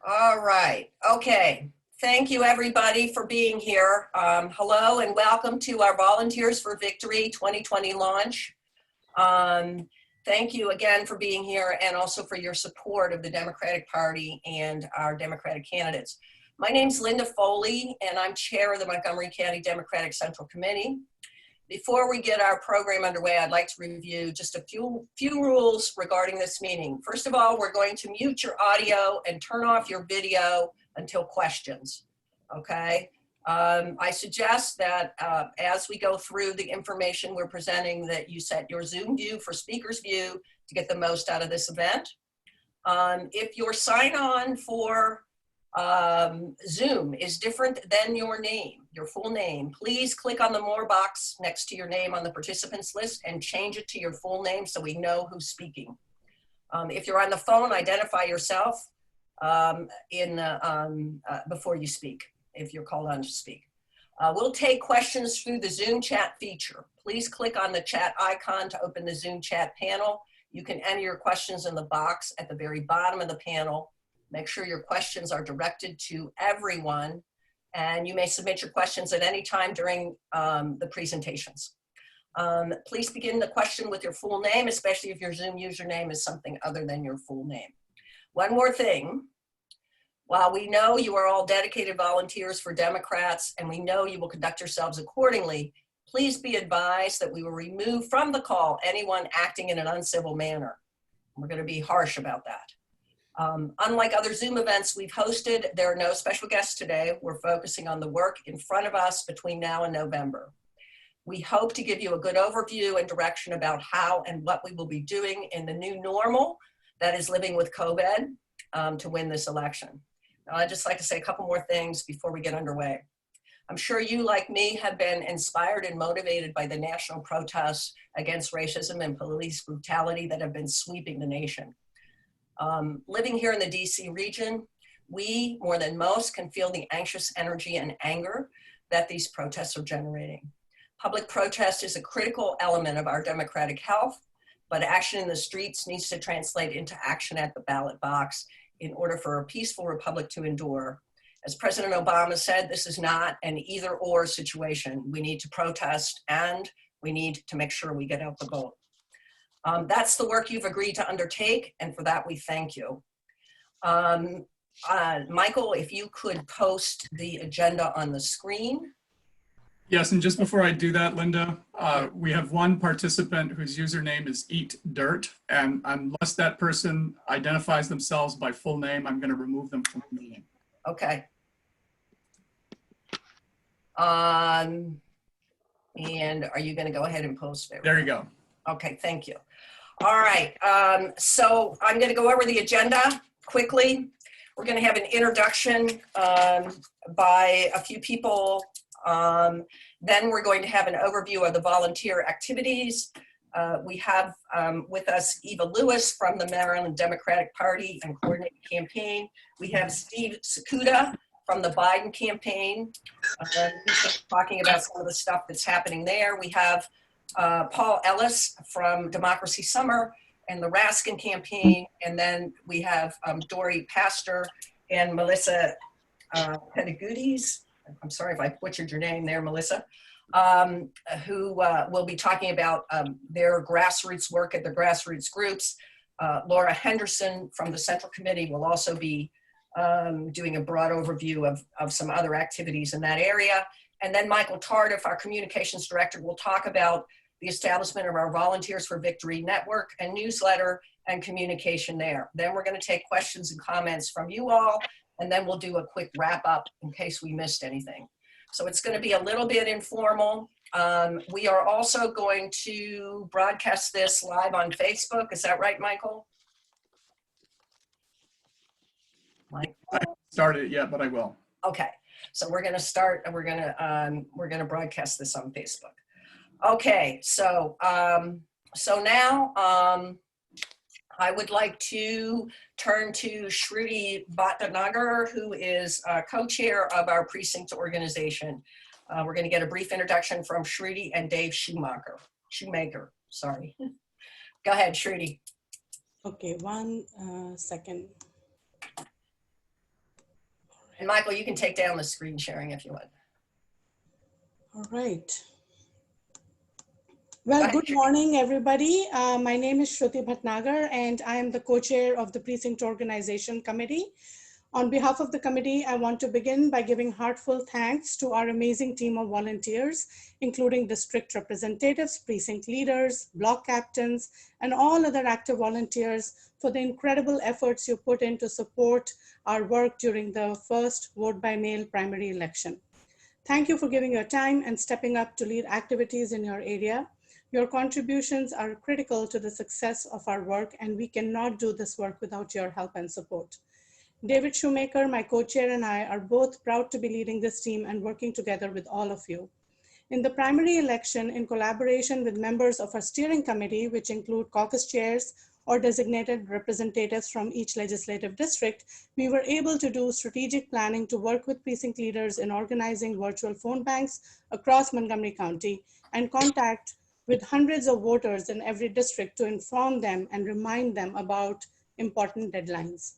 All right. Okay. Thank you, everybody, for being here. Hello and welcome to our Volunteers for Victory 2020 launch. Thank you again for being here and also for your support of the Democratic Party and our Democratic candidates. My name's Linda Foley, and I'm chair of the Montgomery County Democratic Central Committee. Before we get our program underway, I'd like to review just a few rules regarding this meeting. First of all, we're going to mute your audio and turn off your video until questions, okay? I suggest that as we go through the information we're presenting, that you set your Zoom view for speaker's view to get the most out of this event. If your sign-on for Zoom is different than your name, your full name, please click on the More box next to your name on the participants list and change it to your full name so we know who's speaking. If you're on the phone, identify yourself before you speak, if you're called on to speak. We'll take questions through the Zoom chat feature. Please click on the chat icon to open the Zoom chat panel. You can enter your questions in the box at the very bottom of the panel. Make sure your questions are directed to everyone, and you may submit your questions at any time during the presentations. Please begin the question with your full name, especially if your Zoom username is something other than your full name. One more thing. While we know you are all dedicated volunteers for Democrats and we know you will conduct yourselves accordingly, please be advised that we will remove from the call anyone acting in an uncivil manner. We're going to be harsh about that. Unlike other Zoom events we've hosted, there are no special guests today. We're focusing on the work in front of us between now and November. We hope to give you a good overview and direction about how and what we will be doing in the new normal that is living with COVID to win this election. Now, I'd just like to say a couple more things before we get underway. I'm sure you, like me, have been inspired and motivated by the national protests against racism and police brutality that have been sweeping the nation. Living here in the DC region, we, more than most, can feel the anxious energy and anger that these protests are generating. Public protest is a critical element of our democratic health, but action in the streets needs to translate into action at the ballot box in order for a peaceful republic to endure. As President Obama said, this is not an either-or situation. We need to protest and we need to make sure we get out the vote. That's the work you've agreed to undertake, and for that we thank you. Michael, if you could post the agenda on the screen. Yes, and just before I do that, Linda, we have one participant whose username is Eat Dirt, and unless that person identifies themselves by full name, I'm going to remove them from the meeting. Okay. And are you going to go ahead and post it? There you go. Okay, thank you. All right, so I'm going to go over the agenda quickly. We're going to have an introduction by a few people. Then we're going to have an overview of the volunteer activities. We have with us Eva Lewis from the Maryland Democratic Party and Coordinated Campaign. We have Steve Sakuda from the Biden campaign. He's talking about some of the stuff that's happening there. We have Paul Ellis from Democracy Summer and the Raskin campaign. And then we have Dory Pastor and Melissa Pedagoudis. I'm sorry if I butchered your name there, Melissa, who will be talking about their grassroots work at the grassroots groups. Laura Henderson from the Central Committee will also be doing a broad overview of some other activities in that area. And then Michael Tardif, our communications director, will talk about the establishment of our Volunteers for Victory network and newsletter and communication there. Then we're going to take questions and comments from you all, and then we'll do a quick wrap up in case we missed anything. So it's going to be a little bit informal. We are also going to broadcast this live on Facebook. Is that right, Michael? I haven't started it yet, but I will. Okay. So we're going to start, and we're going to broadcast this on Facebook. Okay, so now I would like to turn to Shruti Bhatnagar, who is co-chair of our precinct organization. We're going to get a brief introduction from Shruti and Dave Shoemaker. Sorry. Go ahead, Shruti. Okay, one second. And Michael, you can take down the screen sharing if you want. All right. Go Well, ahead, good Shruti. morning, everybody. My name is Shruti Bhatnagar, and I am the co-chair of the Precinct Organization Committee. On behalf of the committee, I want to begin by giving heartfelt thanks to our amazing team of volunteers, including district representatives, precinct leaders, block captains, and all other active volunteers for the incredible efforts you put in to support our work during the first vote by mail primary election. Thank you for giving your time and stepping up to lead activities in your area. Your contributions are critical to the success of our work, and we cannot do this work without your help and support. David Shoemaker, my co-chair, and I are both proud to be leading this team and working together with all of you. In the primary election, in collaboration with members of our steering committee, which include caucus chairs or designated representatives from each legislative district, we were able to do strategic planning to work with precinct leaders in organizing virtual phone banks across Montgomery County and contact with hundreds of voters in every district to inform them and remind them about important deadlines.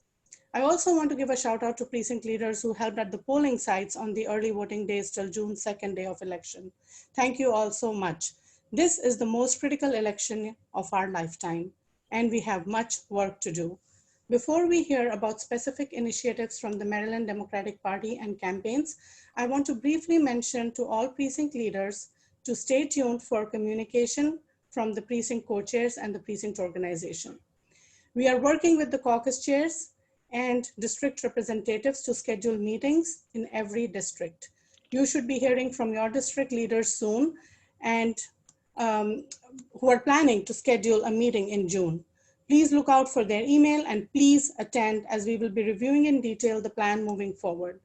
I also want to give a shout out to precinct leaders who helped at the polling sites on the early voting days till June 2nd day of election. Thank you all so much. This is the most critical election of our lifetime, and we have much work to do. Before we hear about specific initiatives from the Maryland Democratic Party and campaigns, I want to briefly mention to all precinct leaders to stay tuned for communication from the precinct co-chairs and the precinct organization. We are working with the caucus chairs and district representatives to schedule meetings in every district. You should be hearing from your district leaders soon and who are planning to schedule a meeting in June. Please look out for their email and please attend, as we will be reviewing in detail the plan moving forward.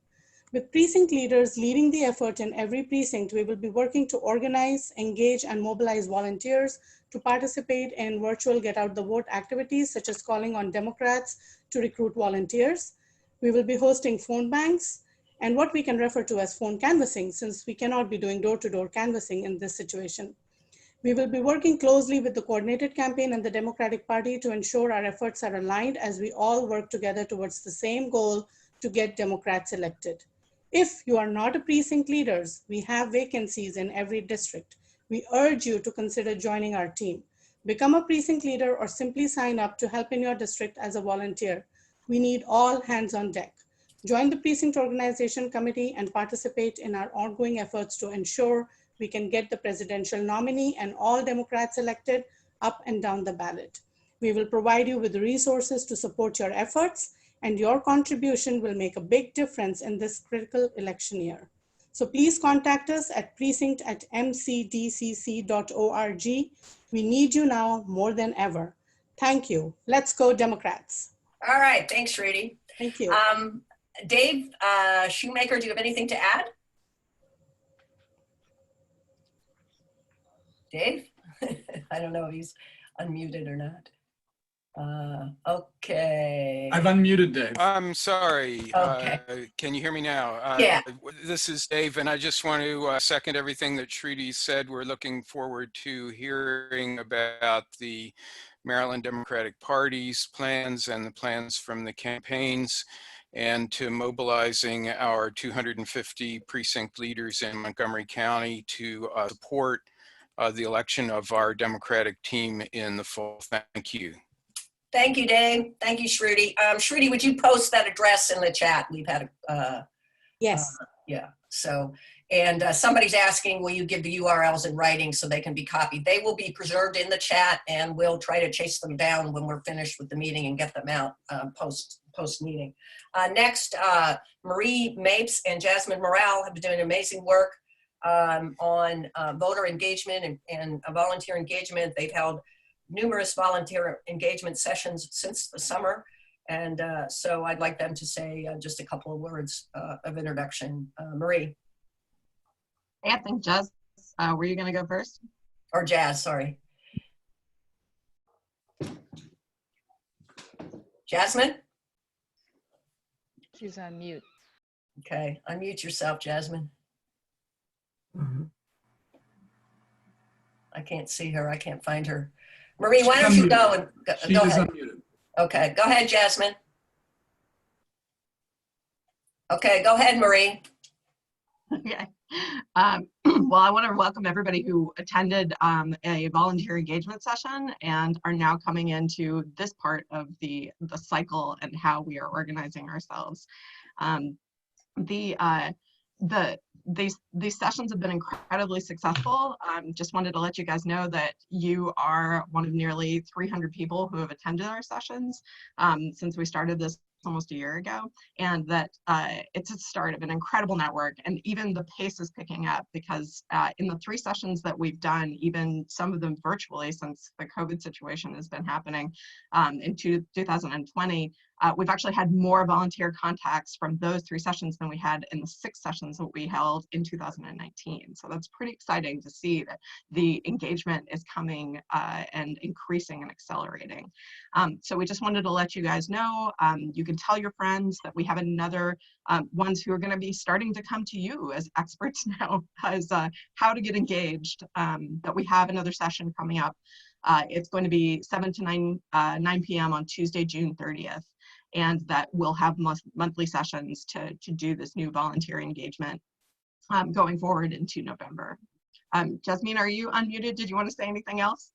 With precinct leaders leading the effort in every precinct, we will be working to organize, engage, and mobilize volunteers to participate in virtual get out the vote activities, such as calling on Democrats to recruit volunteers. We will be hosting phone banks and what we can refer to as phone canvassing, since we cannot be doing door-to-door canvassing in this situation. We will be working closely with the coordinated campaign and the Democratic Party to ensure our efforts are aligned as we all work together towards the same goal to get Democrats elected. If you are not a precinct leaders, we have vacancies in every district. We urge you to consider joining our team. Become a precinct leader or simply sign up to help in your district as a volunteer. We need all hands on deck. Join the Precinct Organization Committee and participate in our ongoing efforts to ensure we can get the presidential nominee and all Democrats elected up and down the ballot. We will provide you with resources to support your efforts, and your contribution will make a big difference in this critical election year. So please contact us at precinct@mcdcc.org. We need you now more than ever. Thank you. Let's go Democrats. All right, thanks, Shruti. Thank you. Dave Shoemaker, do you have anything to add? Dave? I don't know if he's unmuted or not. Okay. I've unmuted Dave. I'm sorry. Okay. Can you hear me now? Yeah. This is Dave, and I just want to second everything that Shruti said. We're looking forward to hearing about the Maryland Democratic Party's plans and the plans from the campaigns, and to mobilizing our 250 precinct leaders in Montgomery County to support the election of our Democratic team in the fall. Thank you. Thank you, Dave. Thank you, Shruti. Shruti, would you post that address in the chat? We've had a, Yes. yeah, so, and somebody's asking, will you give the URLs in writing so they can be copied? They will be preserved in the chat, and we'll try to chase them down when we're finished with the meeting and get them out post meeting. Next, Marie Mapes and Jasmine Morale have been doing amazing work on voter engagement and volunteer engagement. They've held numerous volunteer engagement sessions since the summer. And so I'd like them to say just a couple of words of introduction. Marie. I think Jazz, were you gonna go first? Or Jazz, sorry. Jasmine? She's on mute. Okay, unmute yourself, Jasmine. I can't see her, I can't find her. Marie, why don't you go and She go is ahead. unmuted. Okay, go ahead, Jasmine. Okay, go ahead, Marie. Okay. Well, I want to welcome everybody who attended a volunteer engagement session and are now coming into this part of the cycle and how we are organizing ourselves. Um, the these sessions have been incredibly successful. Just wanted to let you guys know that you are one of nearly 300 people who have attended our sessions since we started this almost a year ago, and that it's a start of an incredible network, and even the pace is picking up because in the 3 sessions that we've done, even some of them virtually since the COVID situation has been happening in 2020, we've actually had more volunteer contacts from those 3 sessions than we had in the 6 sessions that we held in 2019. So that's pretty exciting to see that the engagement is coming and increasing and accelerating. So we just wanted to let you guys know, you can tell your friends that we have another ones who are going to be starting to come to you as experts now as how to get engaged, that we have another session coming up. It's going to be 7 to 9 p.m. on Tuesday, June 30th. And that we'll have monthly sessions to do this new volunteer engagement going forward into November. Jasmine, are you unmuted? Did you want to say anything else?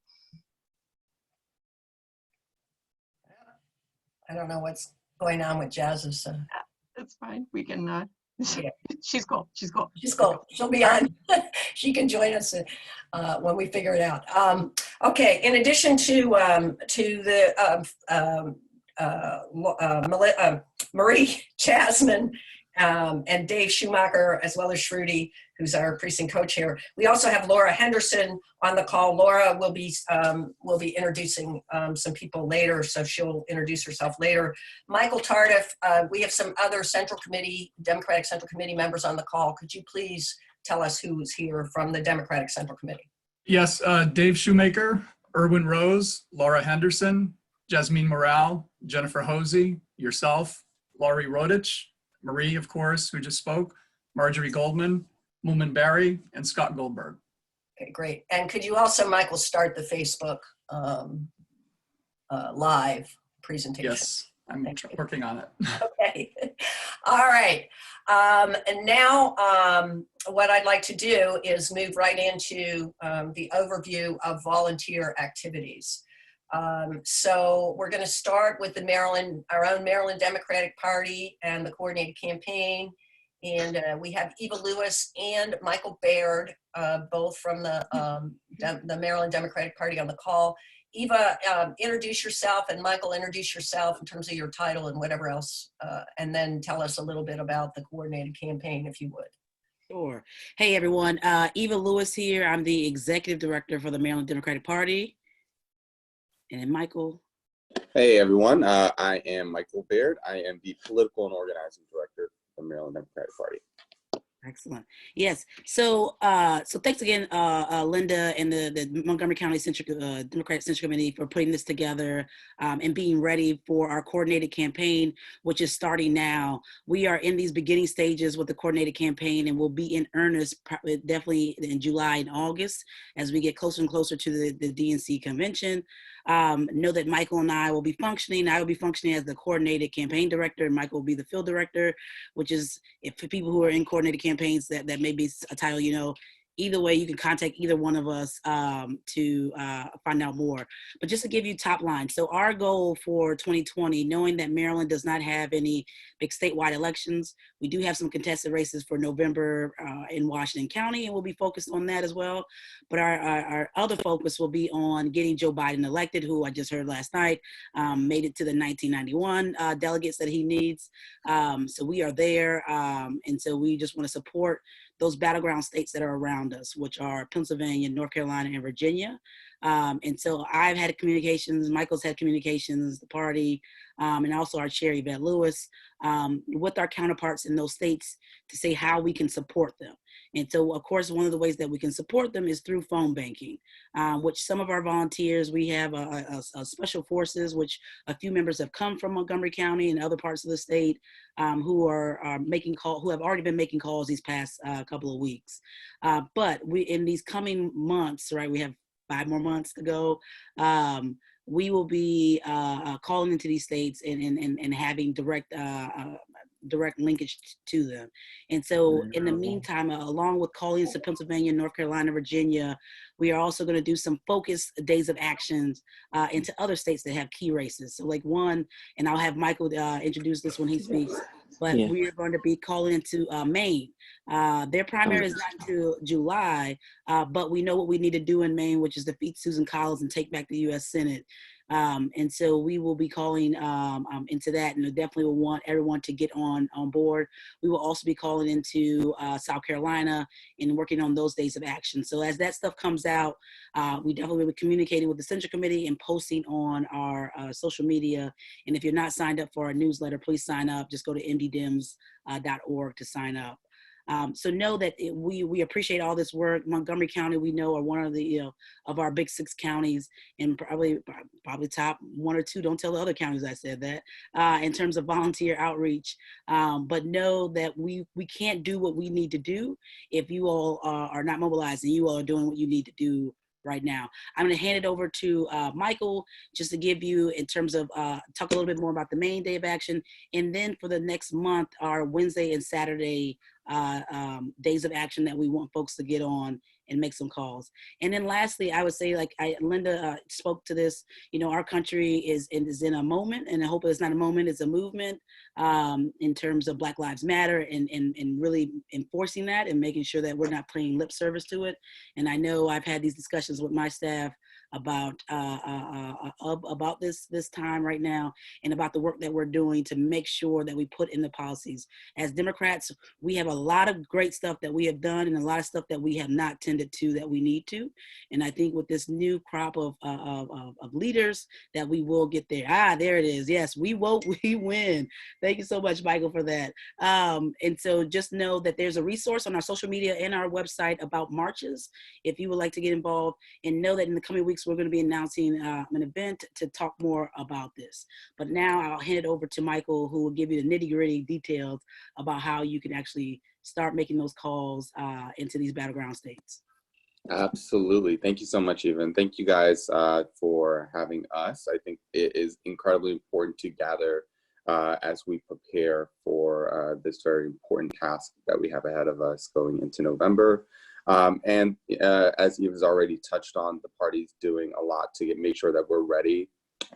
I don't know what's going on with Jazz's. That's fine. We can. Yeah. She's cool. She's cool. She's cool. She'll be on. She can join us when we figure it out. Okay. In addition to the Marie, Jasmine, and Dave Schumacher, as well as Shruti, who's our precinct co-chair. We also have Laura Henderson on the call. Laura will be introducing some people later, so she'll introduce herself later. Michael Tardif, we have some other Democratic Central Committee members on the call. Could you please tell us who's here from the Democratic Central Committee? Yes, Dave Shoemaker, Erwin Rose, Laura Henderson, Jasmine Morale, Jennifer Hosey, yourself, Laurie Rodich, Marie, of course, who just spoke, Marjorie Goldman, Moomin Barry, and Scott Goldberg. Okay, great. And could you also, Michael, start the Facebook live presentation? Yes, I'm working on it. Okay. All right. And now what I'd like to do is move right into the overview of volunteer activities. So we're going to start with our own Maryland Democratic Party and the coordinated campaign. And we have Eva Lewis and Michael Baird, both from the Maryland Democratic Party on the call. Eva, introduce yourself, and Michael, introduce yourself in terms of your title and whatever else, and then tell us a little bit about the coordinated campaign, if you would. Sure. Hey, everyone. Eva Lewis here. I'm the executive director for the Maryland Democratic Party. And then Michael. Hey, everyone. I am Michael Baird. I am the political and organizing director for the Maryland Democratic Party. Excellent. Yes. So thanks again, Linda and the Montgomery County Democratic Central Committee for putting this together and being ready for our coordinated campaign, which is starting now. We are in these beginning stages with the coordinated campaign, and we'll be in earnest definitely in July and August as we get closer and closer to the DNC convention. Know that Michael and I will be functioning. I will be functioning as the coordinated campaign director, and Michael will be the field director, which is, if for people who are in coordinated campaigns, that may be a title, either way, you can contact either one of us to find out more. But just to give you top line, so our goal for 2020, knowing that Maryland does not have any big statewide elections, we do have some contested races for November in Washington County, and we'll be focused on that as well. But our other focus will be on getting Joe Biden elected, who I just heard last night made it to the 1991 delegates that he needs. So we are there, and so we just want to support those battleground states that are around us, which are Pennsylvania, North Carolina, and Virginia. And so I've had communications, Michael's had communications, the party, and also our chair, Yvette Lewis, with our counterparts in those states to say how we can support them. And so, of course, one of the ways that we can support them is through phone banking, which some of our volunteers, we have a special forces, which a few members have come from Montgomery County and other parts of the state, who are making calls, who have already been making calls these past couple of weeks. But in these coming months, right, we have 5 more months to go. We will be calling into these states and having direct direct linkage to them. And so in the meantime, along with colleagues in Pennsylvania, North Carolina, Virginia, we are also going to do some focused days of actions into other states that have key races. So like one, and I'll have Michael introduce this when he speaks, but we are going to be calling into Maine. Their primary is not until July, but we know what we need to do in Maine, which is defeat Susan Collins and take back the U.S. Senate. And so we will be calling into that, and definitely will want everyone to get on board. We will also be calling into South Carolina and working on those days of action. So as that stuff comes out, we definitely will be communicating with the Central Committee and posting on our social media. And if you're not signed up for our newsletter, please sign up. Just go to mddems.org to sign up. So know that we appreciate all this work. Montgomery County, we know, are one of the of our big 6 counties, and probably top 1 or 2. Don't tell the other counties I said that in terms of volunteer outreach. But know that we can't do what we need to do if you all are not mobilized and you all are doing what you need to do right now. I'm going to hand it over to Michael just to give you in terms of talk a little bit more about the main day of action, and then for the next month, our Wednesday and Saturday days of action that we want folks to get on and make some calls. And then lastly, I would say, like Linda spoke to this, our country is in a moment, and I hope it's not a moment, it's a movement in terms of Black Lives Matter and really enforcing that and making sure that we're not paying lip service to it. And I know I've had these discussions with my staff about this time right now, and about the work that we're doing to make sure that we put in the policies. As Democrats, we have a lot of great stuff that we have done and a lot of stuff that we have not tended to that we need to. And I think with this new crop of leaders that we will get there. There it is. Yes, we vote, we win. Thank you so much, Michael, for that. And so just know that there's a resource on our social media and our website about marches if you would like to get involved, and know that in the coming weeks, we're going to be announcing an event to talk more about this. But now I'll hand it over to Michael, who will give you the nitty-gritty details about how you can actually start making those calls into these battleground states. Absolutely. Thank you so much, Eva. And thank you guys for having us. I think it is incredibly important to gather as we prepare for this very important task that we have ahead of us going into November. And as Eva's already touched on, the party's doing a lot to make sure that we're ready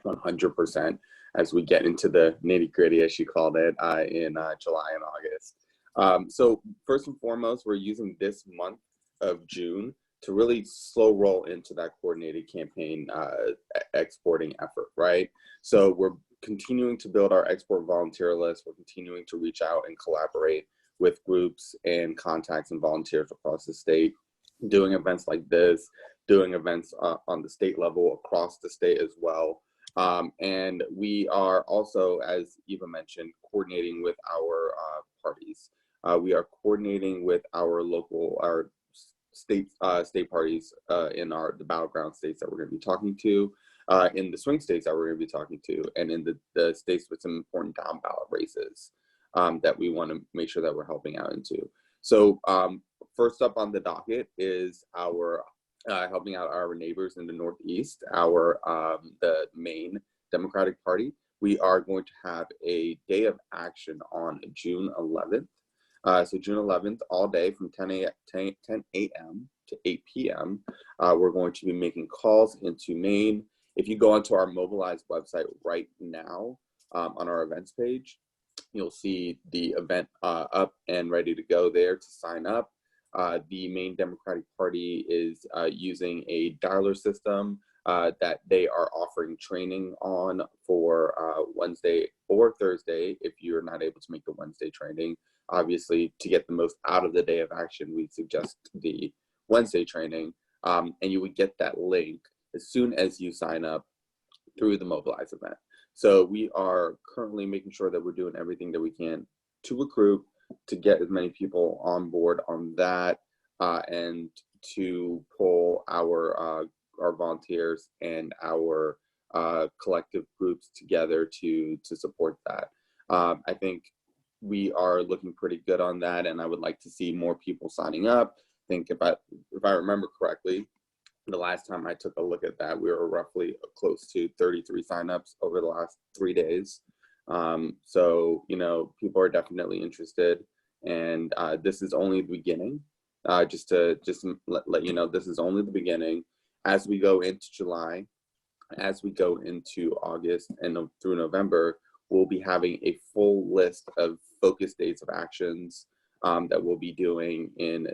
100% as we get into the nitty-gritty, as she called it, in July and August. So first and foremost, we're using this month of June to really slow roll into that coordinated campaign exporting effort, right? So we're continuing to build our export volunteer list. We're continuing to reach out and collaborate with groups and contacts and volunteers across the state, doing events like this, doing events on the state level across the state as well. And we are also, as Eva mentioned, coordinating with our parties. We are coordinating with our state parties in the battleground states that we're going to be talking to, in the swing states that we're going to be talking to, and in the states with some important down ballot races that we want to make sure that we're helping out into. So first up on the docket is our helping out our neighbors in the Northeast, the Maine Democratic Party. We are going to have a day of action on June 11th. So June 11th, all day from 10 a.m. to 8 p.m. We're going to be making calls into Maine. If you go onto our Mobilize website right now on our events page, you'll see the event up and ready to go there to sign up. The Maine Democratic Party is using a dialer system that they are offering training on for Wednesday or Thursday if you're not able to make the Wednesday training. Obviously, to get the most out of the day of action, we suggest the Wednesday training, and you would get that link as soon as you sign up through the Mobilize event. So we are currently making sure that we're doing everything that we can to recruit, to get as many people on board on that, and to pull our volunteers and our collective groups together to support that. I think we are looking pretty good on that, and I would like to see more people signing up. I think if I remember correctly, the last time I took a look at that, we were roughly close to 33 signups over the last 3 days. So, people are definitely interested, and this is only the beginning. Just to let you know, this is only the beginning. As we go into July, as we go into August and through November, we'll be having a full list of focus dates of actions that we'll be doing in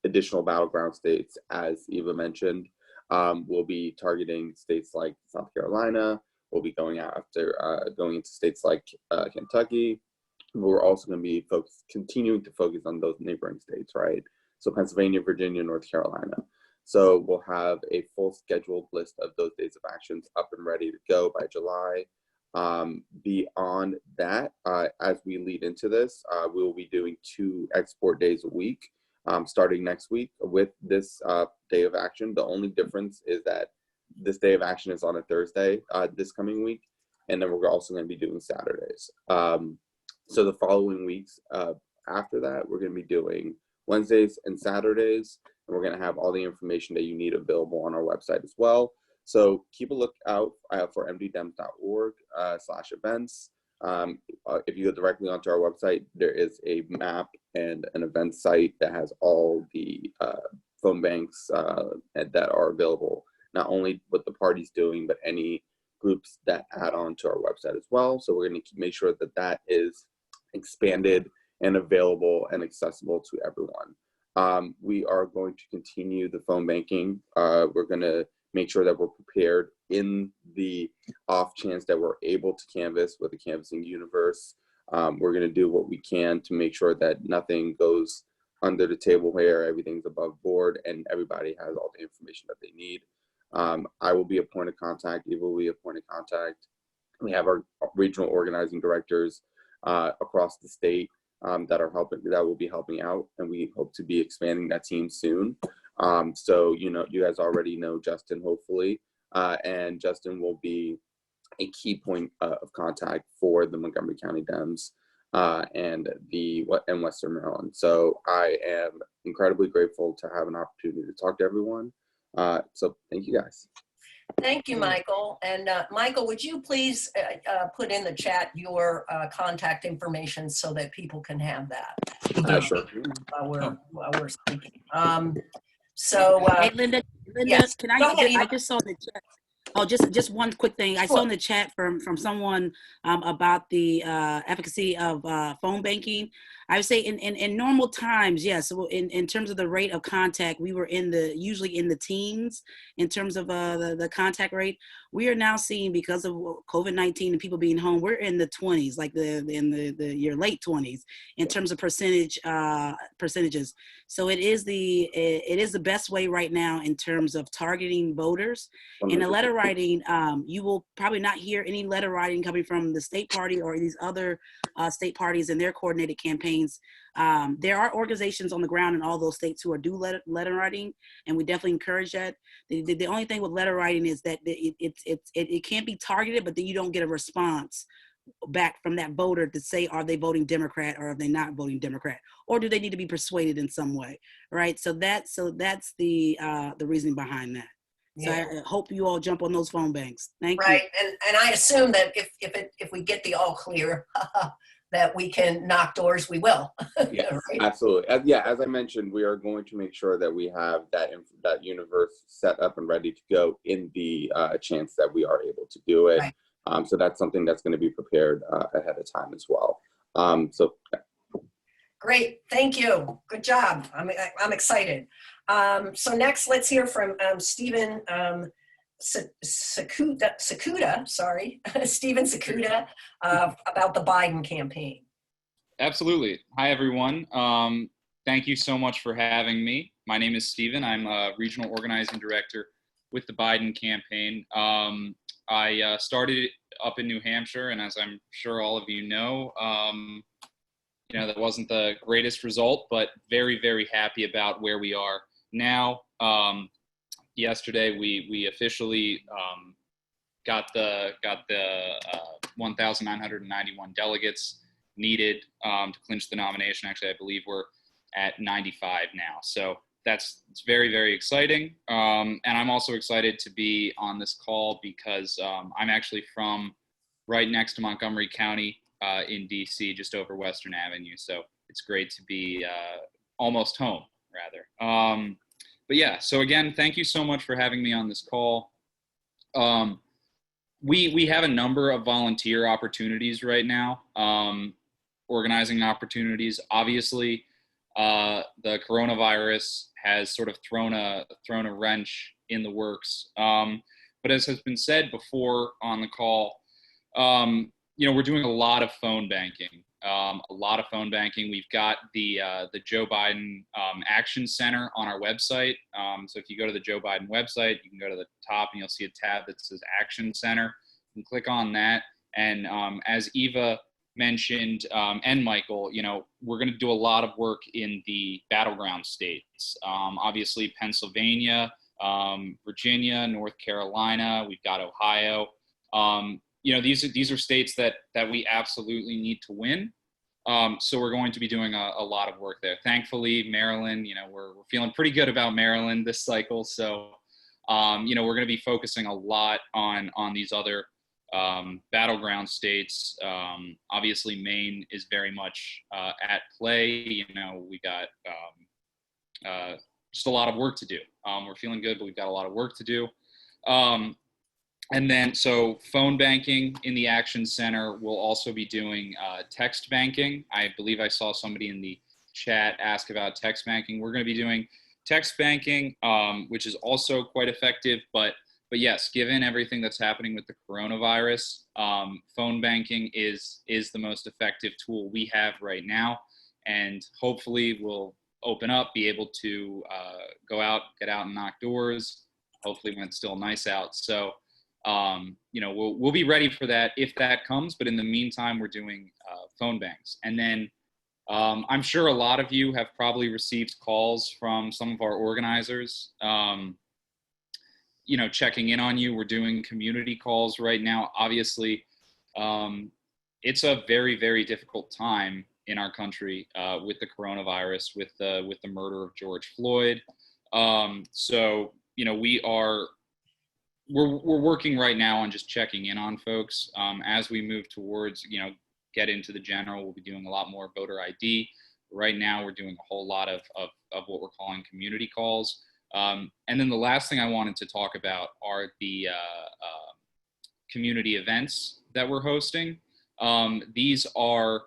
additional battleground states. As Eva mentioned, we'll be targeting states like South Carolina. We'll be going into states like Kentucky. We're also going to be continuing to focus on those neighboring states, right? So Pennsylvania, Virginia, North Carolina. So we'll have a full scheduled list of those days of actions up and ready to go by July. Beyond that, as we lead into this, we will be doing 2 export days a week, starting next week with this day of action. The only difference is that this day of action is on a Thursday this coming week, and then we're also going to be doing Saturdays. So the following weeks after that, we're going to be doing Wednesdays and Saturdays, and we're going to have all the information that you need available on our website as well. So keep a lookout for mddems.org/events. If you go directly onto our website, there is a map and an event site that has all the phone banks that are available, not only what the party's doing, but any groups that add on to our website as well. So we're going to make sure that that is expanded and available and accessible to everyone. We are going to continue the phone banking. We're going to make sure that we're prepared in the off chance that we're able to canvass with the canvassing universe. We're going to do what we can to make sure that nothing goes under the table here, everything's above board, and everybody has all the information that they need. I will be a point of contact. Eva will be a point of contact. We have our regional organizing directors across the state that will be helping out, and we hope to be expanding that team soon. So you guys already know Justin, hopefully, and Justin will be a key point of contact for the Montgomery County Dems and Western Maryland. So I am incredibly grateful to have an opportunity to talk to everyone. So thank you guys. Thank you, Michael. And Michael, would you please put in the chat your contact information so that people can have that? Sure. While we're speaking. Hey, Linda, yes. can I just saw the chat. Oh, just one quick thing. I saw in the chat from someone about the efficacy of phone banking. I would say in normal times, yes. In terms of the rate of contact, we were usually in the teens in terms of the contact rate. We are now seeing, because of COVID-19 and people being home, we're in the 20s, like your late 20s in terms of percentages. So it is the best way right now in terms of targeting voters. In the letter writing, you will probably not hear any letter writing coming from the state party or these other state parties and their coordinated campaigns. There are organizations on the ground in all those states who do letter writing, and we definitely encourage that. The only thing with letter writing is that it can't be targeted, but then you don't get a response back from that voter to say, are they voting Democrat or are they not voting Democrat, or do they need to be persuaded in some way, right? So that's the reasoning behind that. Yeah. So I hope you all jump on those phone banks. Thank you. Right, and I assume that if we get the all clear, that we can knock doors, we will. Yes, right? Absolutely. As I mentioned, we are going to make sure that we have that universe set up and ready to go in the chance that we are able to do it. Right. So that's something that's going to be prepared ahead of time as well. Great, thank you. Good job. I'm excited. So next, let's hear from Stephen Sakuda, sorry, Stephen Sakuda, about the Biden campaign. Absolutely. Hi, everyone. Thank you so much for having me. My name is Stephen. I'm a regional organizing director with the Biden campaign. I started up in New Hampshire, and as I'm sure all of you know, that wasn't the greatest result, but very, very happy about where we are now. Yesterday, we officially got the 1,991 delegates needed to clinch the nomination. Actually, I believe we're at 95 now. So it's very, very exciting. And I'm also excited to be on this call because I'm actually from right next to Montgomery County in DC, just over Western Avenue. So it's great to be almost home, rather. But yeah, so again, thank you so much for having me on this call. We have a number of volunteer opportunities right now, organizing opportunities. Obviously, the coronavirus has sort of thrown a wrench in the works. But as has been said before on the call, we're doing a lot of phone banking. We've got the Joe Biden Action Center on our website. So if you go to the Joe Biden website, you can go to the top and you'll see a tab that says Action Center. You can click on that. And as Eva mentioned, and Michael, we're going to do a lot of work in the battleground states. Obviously, Pennsylvania, Virginia, North Carolina, we've got Ohio. These are states that we absolutely need to win. So we're going to be doing a lot of work there. Thankfully, Maryland, we're feeling pretty good about Maryland this cycle. So, we're going to be focusing a lot on these other battleground states. Obviously, Maine is very much at play. We got just a lot of work to do. We're feeling good, but we've got a lot of work to do. And then, so phone banking in the Action Center, we'll also be doing text banking. I believe I saw somebody in the chat ask about text banking. We're going to be doing text banking, which is also quite effective. But yes, given everything that's happening with the coronavirus, phone banking is the most effective tool we have right now. And hopefully we'll open up, be able to go out, get out and knock doors, hopefully when it's still nice out. So, we'll be ready for that if that comes. But in the meantime, we're doing phone banks. And then I'm sure a lot of you have probably received calls from some of our organizers, checking in on you. We're doing community calls right now. Obviously, it's a very, very difficult time in our country with the coronavirus, with the murder of George Floyd. We're working right now on just checking in on folks. As we move towards, get into the general, we'll be doing a lot more voter ID. Right now, we're doing a whole lot of what we're calling community calls. And then the last thing I wanted to talk about are the community events that we're hosting. These are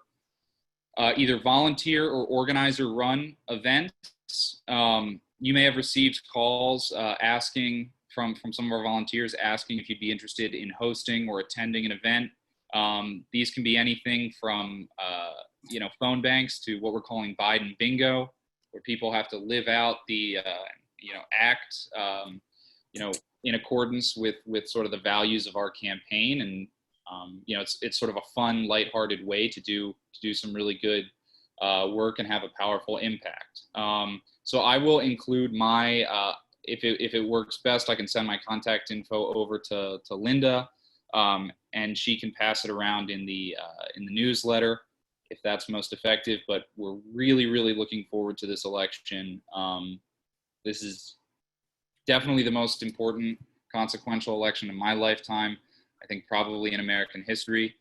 either volunteer or organizer run events. You may have received calls asking from some of our volunteers asking if you'd be interested in hosting or attending an event. These can be anything from phone banks to what we're calling Biden bingo, where people have to live out the act in accordance with sort of the values of our campaign. And it's sort of a fun, lighthearted way to do some really good work and have a powerful impact. So I will include my if it works best, I can send my contact info over to Linda, and she can pass it around in the newsletter if that's most effective. But we're really, really looking forward to this election. This is definitely the most important, consequential election in my lifetime. I think probably in American history.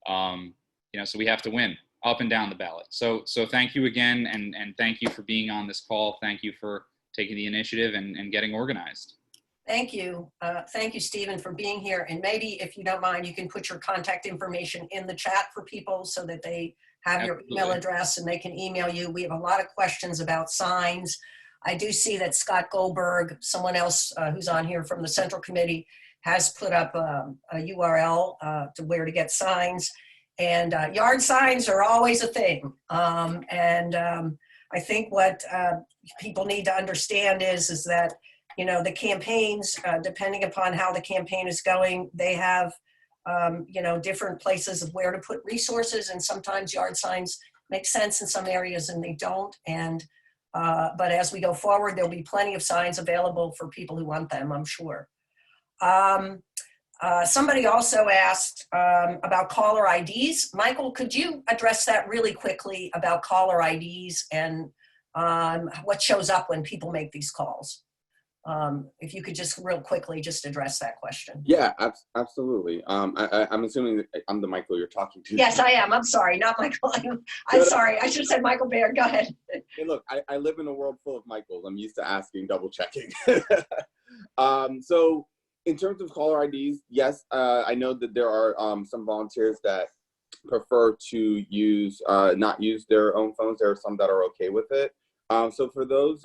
So we have to win up and down the ballot. So thank you again, and thank you for being on this call. Thank you for taking the initiative and getting organized. Thank you. Thank you, Stephen, for being here. And maybe if you don't mind, you can put your contact information in the chat for people so that they have your email address and they can email you. We have a lot of questions about signs. I do see that Scott Goldberg, someone else who's on here from the Central Committee, has put up a URL to where to get signs. And yard signs are always a thing. I think what people need to understand is that, the campaigns, depending upon how the campaign is going, they have, different places of where to put resources. And sometimes yard signs make sense in some areas and they don't. But as we go forward, there'll be plenty of signs available for people who want them, I'm sure. Somebody also asked about caller IDs. Michael, could you address that really quickly about caller IDs and what shows up when people make these calls? If you could just real quickly just address that question. Yeah, absolutely. I'm assuming that I'm the Michael you're talking to. Yes, I am. I'm sorry, not Michael. I'm sorry. I should have said Michael Baird. Go ahead. Hey, look, I live in a world full of Michaels. I'm used to asking, double checking. So in terms of caller IDs, yes, I know that there are some volunteers that prefer to use not use their own phones. There are some that are okay with it. So for those,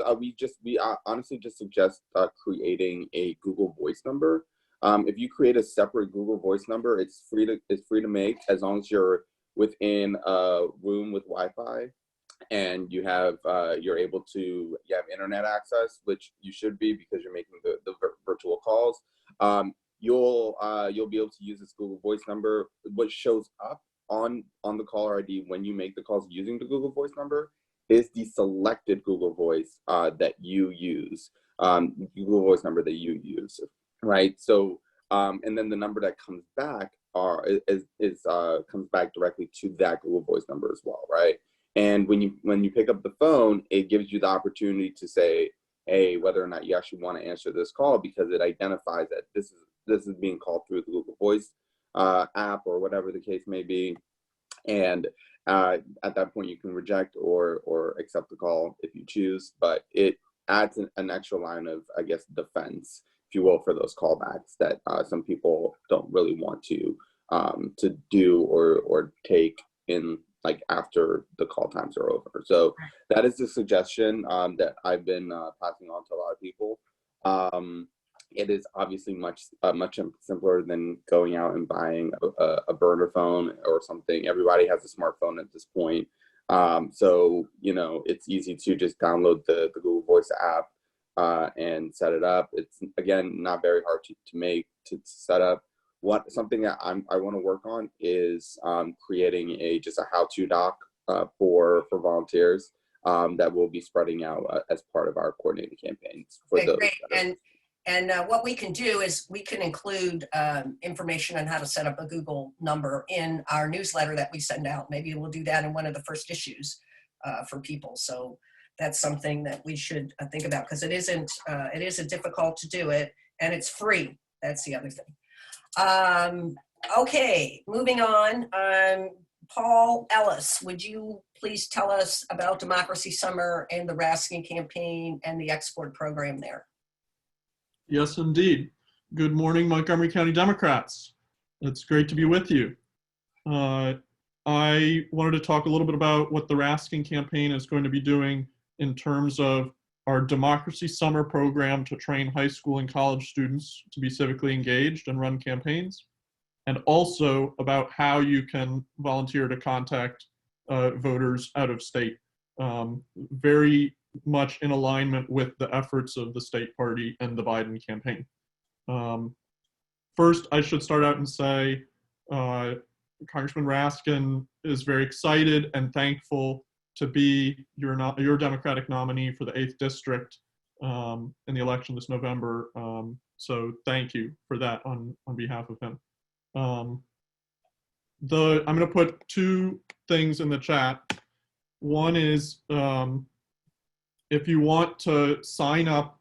we honestly just suggest creating a Google Voice number. If you create a separate Google Voice number, it's free to make, as long as you're within a room with Wi-Fi and you have you're able to you have internet access, which you should be because you're making the virtual calls. You'll be able to use this Google Voice number. What shows up on the caller ID when you make the calls using the Google Voice number is the selected Google Voice that you use, Google Voice number that you use, right? So, and then the number that comes back comes back directly to that Google Voice number as well, right? And when you pick up the phone, it gives you the opportunity to say, hey, whether or not you actually want to answer this call, because it identifies that this is being called through the Google Voice app or whatever the case may be. And at that point, you can reject or accept the call if you choose, but it adds an extra line of, I guess, defense, if you will, for those callbacks that some people don't really want to do or take in, like, after the call times are over. So that is the suggestion that I've been passing on to a lot of people. It is obviously much simpler than going out and buying a burner phone or something. Everybody has a smartphone at this point. So, you know, it's easy to just download the Google Voice app and set it up. It's, again, not very hard to set up. Something that I want to work on is creating just a how-to doc for volunteers that we'll be spreading out as part of our coordinated campaigns for Okay, those. great. And what we can do is we can include information on how to set up a Google number in our newsletter that we send out. Maybe we'll do that in one of the first issues for people. So that's something that we should think about, because it isn't difficult to do it, and it's free. That's the other thing. Okay, moving on. Paul Ellis, would you please tell us about Democracy Summer and the Raskin campaign and the export program there? Yes, indeed. Good morning, Montgomery County Democrats. It's great to be with you. I wanted to talk a little bit about what the Raskin campaign is going to be doing in terms of our Democracy Summer program to train high school and college students to be civically engaged and run campaigns, and also about how you can volunteer to contact voters out of state. Very much in alignment with the efforts of the state party and the Biden campaign. First, I should start out and say Congressman Raskin is very excited and thankful to be your Democratic nominee for the 8th District in the election this November. So thank you for that on behalf of him. I'm going to put two things in the chat. One is if you want to sign up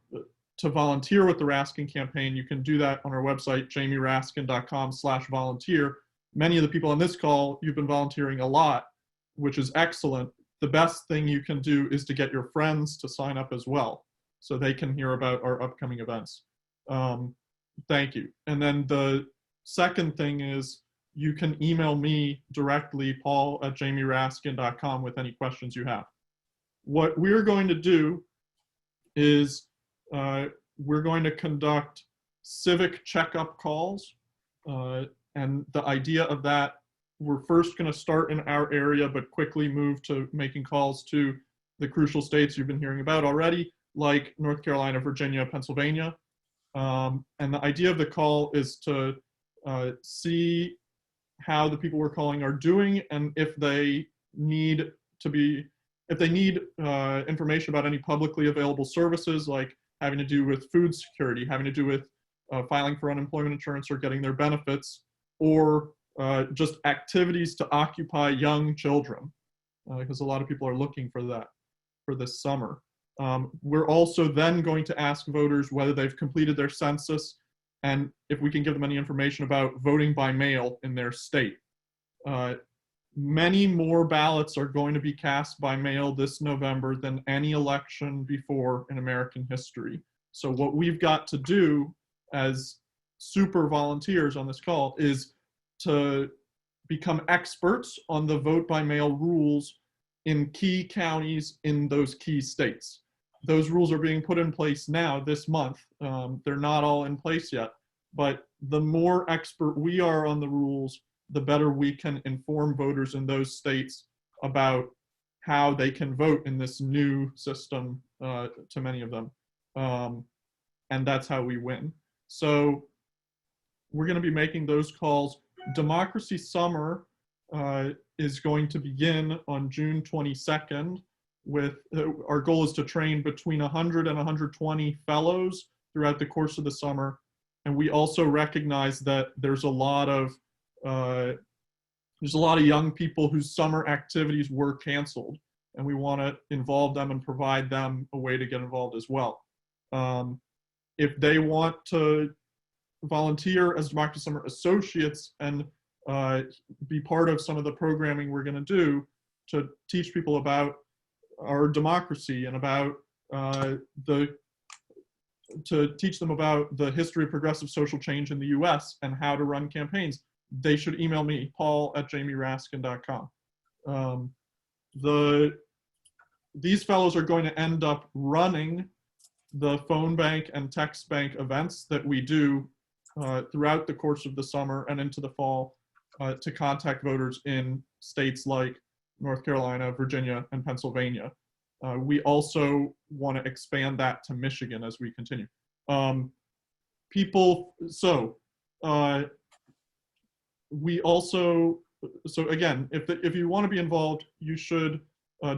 to volunteer with the Raskin campaign, you can do that on our website, jamieraskin.com/volunteer. Many of the people on this call, you've been volunteering a lot, which is excellent. The best thing you can do is to get your friends to sign up as well, so they can hear about our upcoming events. Thank you. And then the second thing is you can email me directly, paul@jamieraskin.com, with any questions you have. What we're going to do is we're going to conduct civic checkup calls. And the idea of that, we're first going to start in our area, but quickly move to making calls to the crucial states you've been hearing about already, like North Carolina, Virginia, Pennsylvania. And the idea of the call is to see how the people we're calling are doing, and if they need information about any publicly available services, like having to do with food security, having to do with filing for unemployment insurance or getting their benefits, or just activities to occupy young children, because a lot of people are looking for that for this summer. We're also then going to ask voters whether they've completed their census and if we can give them any information about voting by mail in their state. Many more ballots are going to be cast by mail this November than any election before in American history. So what we've got to do as super volunteers on this call is to become experts on the vote by mail rules in key counties in those key states. Those rules are being put in place now this month. They're not all in place yet, but the more expert we are on the rules, the better we can inform voters in those states about how they can vote in this new system to many of them. And that's how we win. So we're going to be making those calls. Democracy Summer is going to begin on June 22nd with, our goal is to train between 100 and 120 fellows throughout the course of the summer. And we also recognize that there's a lot of young people whose summer activities were canceled, and we want to involve them and provide them a way to get involved as well. If they want to volunteer as Democracy Summer associates and be part of some of the programming we're going to do to teach people about our democracy and about to teach them about the history of progressive social change in the US and how to run campaigns, they should email me, paul@jamieraskin.com. These fellows are going to end up running the phone bank and text bank events that we do throughout the course of the summer and into the fall to contact voters in states like North Carolina, Virginia, and Pennsylvania. We also want to expand that to Michigan as we continue. We also, so again, if you want to be involved, you should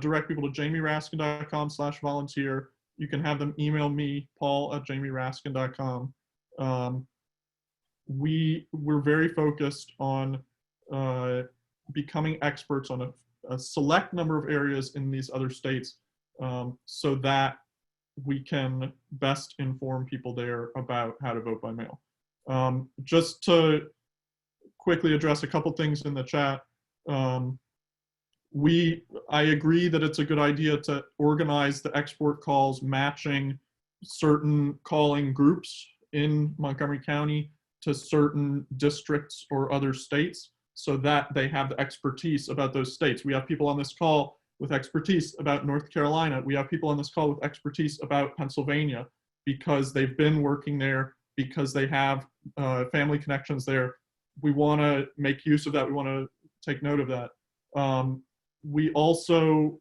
direct people to jamieraskin.com/volunteer. You can have them email me, paul@jamieraskin.com. We're very focused on becoming experts on a select number of areas in these other states so that we can best inform people there about how to vote by mail. Just to quickly address a couple things in the chat. I agree that it's a good idea to organize the export calls matching certain calling groups in Montgomery County to certain districts or other states so that they have the expertise about those states. We have people on this call with expertise about North Carolina. We have people on this call with expertise about Pennsylvania because they've been working there, because they have family connections there. We want to make use of that. We want to take note of that. We also,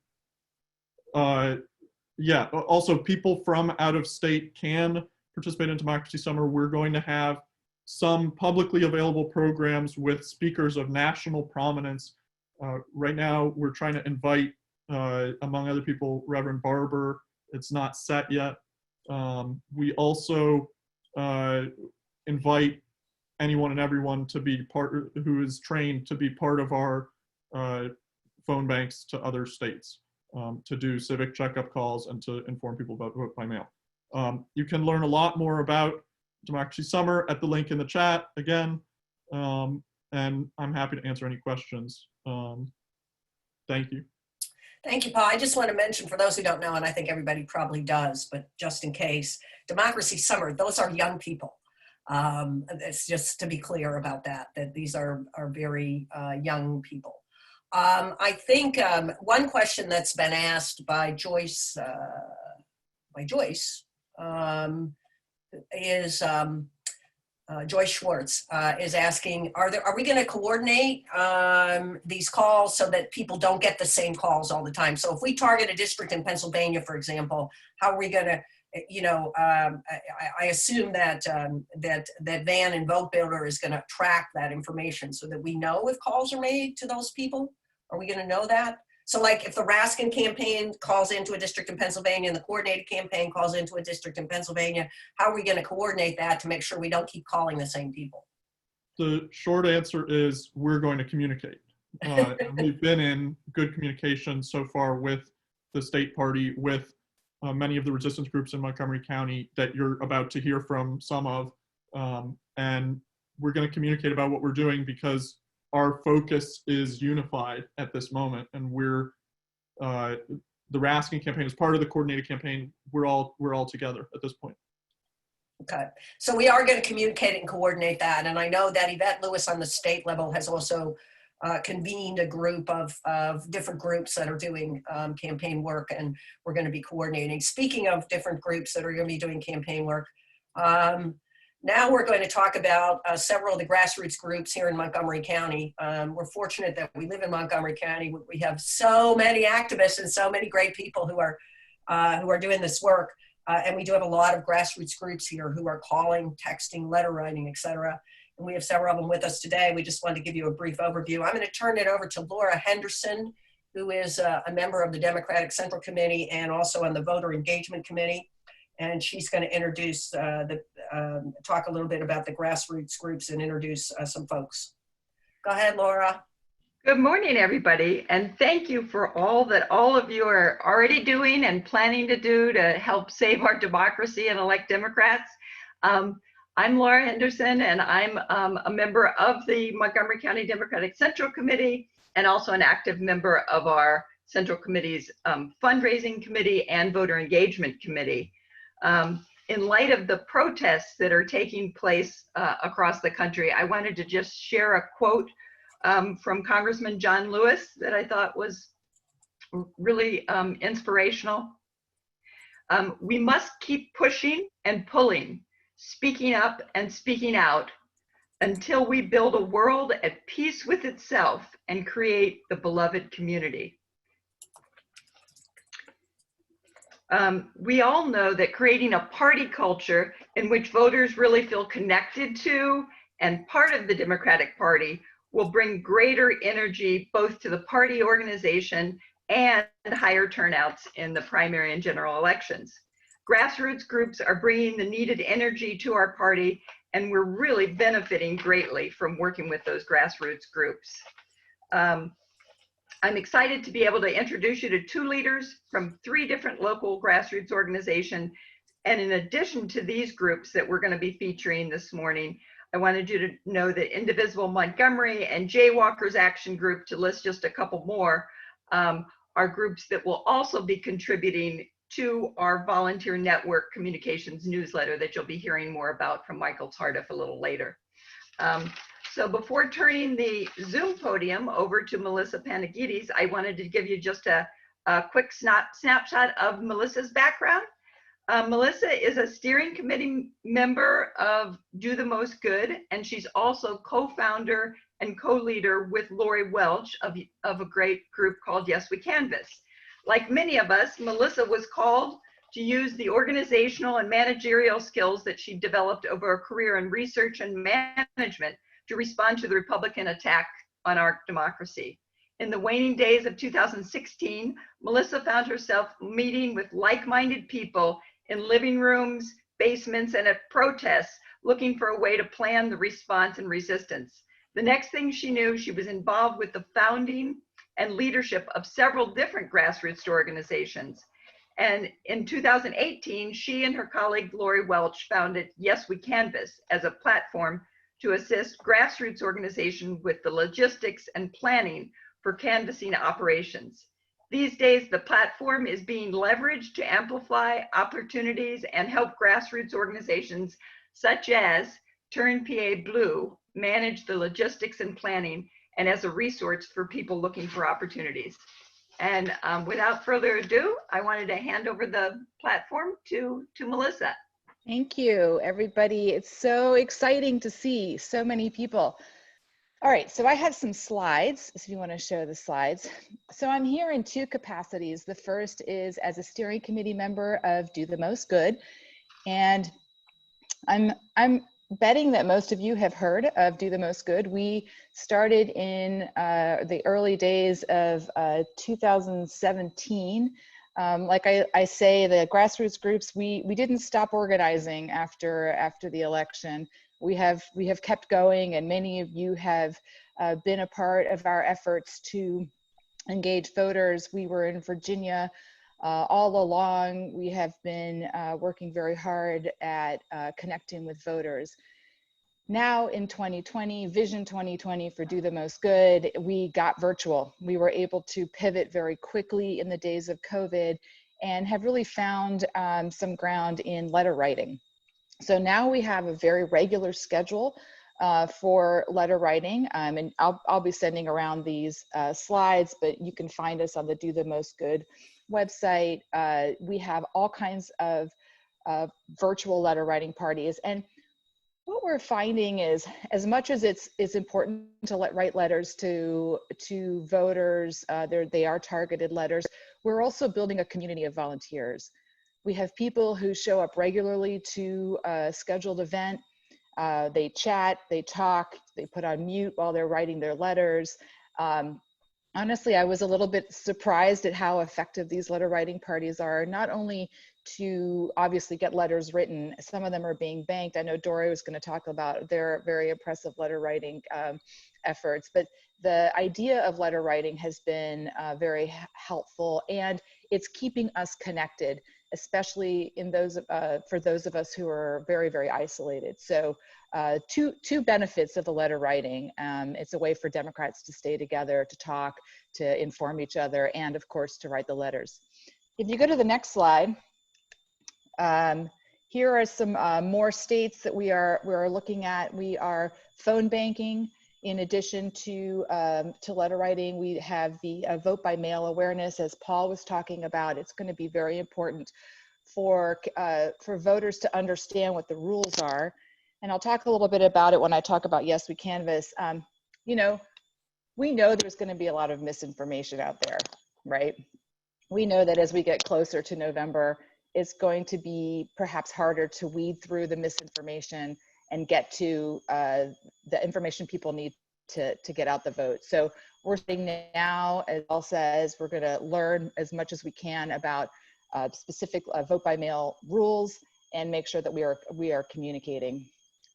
also people from out of state can participate in Democracy Summer. We're going to have some publicly available programs with speakers of national prominence. Right now, we're trying to invite, among other people, Reverend Barber. It's not set yet. We also invite anyone and everyone to be part, who is trained to be part of our phone banks to other states, to do civic checkup calls and to inform people about vote by mail. You can learn a lot more about Democracy Summer at the link in the chat again, and I'm happy to answer any questions. Thank you. Thank you, Paul. I just want to mention, for those who don't know, and I think everybody probably does, but just in case, Democracy Summer, those are young people. It's just to be clear about that these are very young people. I think one question that's been asked by Joyce, is Joyce Schwartz is asking, are we going to coordinate these calls so that people don't get the same calls all the time? So if we target a district in Pennsylvania, for example, how are we going to, I assume that that Van and Vote Builder is going to track that information so that we know if calls are made to those people. Are we going to know that? So like if the Raskin campaign calls into a district in Pennsylvania and the coordinated campaign calls into a district in Pennsylvania, how are we going to coordinate that to make sure we don't keep calling the same people? The short answer is we're going to communicate. We've been in good communication so far with the state party, with many of the resistance groups in Montgomery County that you're about to hear from some of. And we're going to communicate about what we're doing because our focus is unified at this moment. And we're, the Raskin campaign is part of the coordinated campaign. We're all together at this point. Okay, so we are going to communicate and coordinate that. And I know that Yvette Lewis on the state level has also convened a group of different groups that are doing campaign work, and we're going to be coordinating. Speaking of different groups that are going to be doing campaign work, now we're going to talk about several of the grassroots groups here in Montgomery County. We're fortunate that we live in Montgomery County. We have so many activists and so many great people who are doing this work. And we do have a lot of grassroots groups here who are calling, texting, letter writing, et cetera. And we have several of them with us today. We just wanted to give you a brief overview. I'm going to turn it over to Laura Henderson, who is a member of the Democratic Central Committee and also on the Voter Engagement Committee. And she's going to introduce, talk a little bit about the grassroots groups and introduce some folks. Go ahead, Laura. Good morning, everybody, and thank you for all that all of you are already doing and planning to do to help save our democracy and elect Democrats. I'm Laura Henderson, and I'm a member of the Montgomery County Democratic Central Committee and also an active member of our Central Committee's Fundraising Committee and Voter Engagement Committee. In light of the protests that are taking place across the country, I wanted to just share a quote from Congressman John Lewis that I thought was really inspirational. We must keep pushing and pulling, speaking up and speaking out until we build a world at peace with itself and create the beloved community. We all know that creating a party culture in which voters really feel connected to and part of the Democratic Party will bring greater energy both to the party organization and higher turnouts in the primary and general elections. Grassroots groups are bringing the needed energy to our party, and we're really benefiting greatly from working with those grassroots groups. I'm excited to be able to introduce you to 2 leaders from 3 different local grassroots organizations. And in addition to these groups that we're going to be featuring this morning, I wanted you to know that Indivisible Montgomery and Jaywalkers Action Group, to list just a couple more, are groups that will also be contributing to our volunteer network communications newsletter that you'll be hearing more about from Michael Tardif a little later. So before turning the Zoom podium over to Melissa Panagidis, I wanted to give you just a quick snapshot of Melissa's background. Melissa is a steering committee member of Do the Most Good, and she's also co-founder and co-leader with Lori Welch of a great group called Yes We Canvass. Like many of us, Melissa was called to use the organizational and managerial skills that she developed over a career in research and management to respond to the Republican attack on our democracy. In the waning days of 2016, Melissa found herself meeting with like-minded people in living rooms, basements, and at protests, looking for a way to plan the response and resistance. The next thing she knew, she was involved with the founding and leadership of several different grassroots organizations. And in 2018, she and her colleague Lori Welch founded Yes We Canvass as a platform to assist grassroots organizations with the logistics and planning for canvassing operations. These days, the platform is being leveraged to amplify opportunities and help grassroots organizations such as Turn PA Blue manage the logistics and planning, and as a resource for people looking for opportunities. And without further ado, I wanted to hand over the platform to Melissa. Thank you, everybody. It's so exciting to see so many people. All right, so I have some slides, if you want to show the slides. So I'm here in 2 capacities. The first is as a steering committee member of Do the Most Good. And I'm betting that most of you have heard of Do the Most Good. We started in the early days of 2017. Like I say, the grassroots groups, we didn't stop organizing after the election. We have kept going, and many of you have been a part of our efforts to engage voters. We were in Virginia All along, we have been working very hard at connecting with voters. Now in 2020, Vision 2020 for Do the Most Good, we got virtual. We were able to pivot very quickly in the days of COVID and have really found some ground in letter writing. So now we have a very regular schedule for letter writing, and I'll be sending around these slides, but you can find us on the Do the Most Good website. We have all kinds of virtual letter writing parties, and what we're finding is, as much as it's important to write letters to voters, they are targeted letters, we're also building a community of volunteers. We have people who show up regularly to a scheduled event. They chat, they talk, they put on mute while they're writing their letters. Honestly, I was a little bit surprised at how effective these letter writing parties are, not only to obviously get letters written, some of them are being banked. I know Dory was going to talk about their very impressive letter writing efforts, but the idea of letter writing has been very helpful, and it's keeping us connected, especially in those for those of us who are very, very isolated. So two benefits of the letter writing. It's a way for Democrats to stay together, to talk, to inform each other, and of course to write the letters. If you go to the next slide, here are some more states that we are looking at. We are phone banking. In addition to letter writing, we have the vote by mail awareness, as Paul was talking about. It's going to be very important for voters to understand what the rules are. And I'll talk a little bit about it when I talk about Yes We Canvass. You know, we know there's going to be a lot of misinformation out there, right? We know that as we get closer to November, it's going to be perhaps harder to weed through the misinformation and get to the information people need to get out the vote. So we're saying now, as Paul says, we're going to learn as much as we can about specific vote by mail rules and make sure that we are communicating.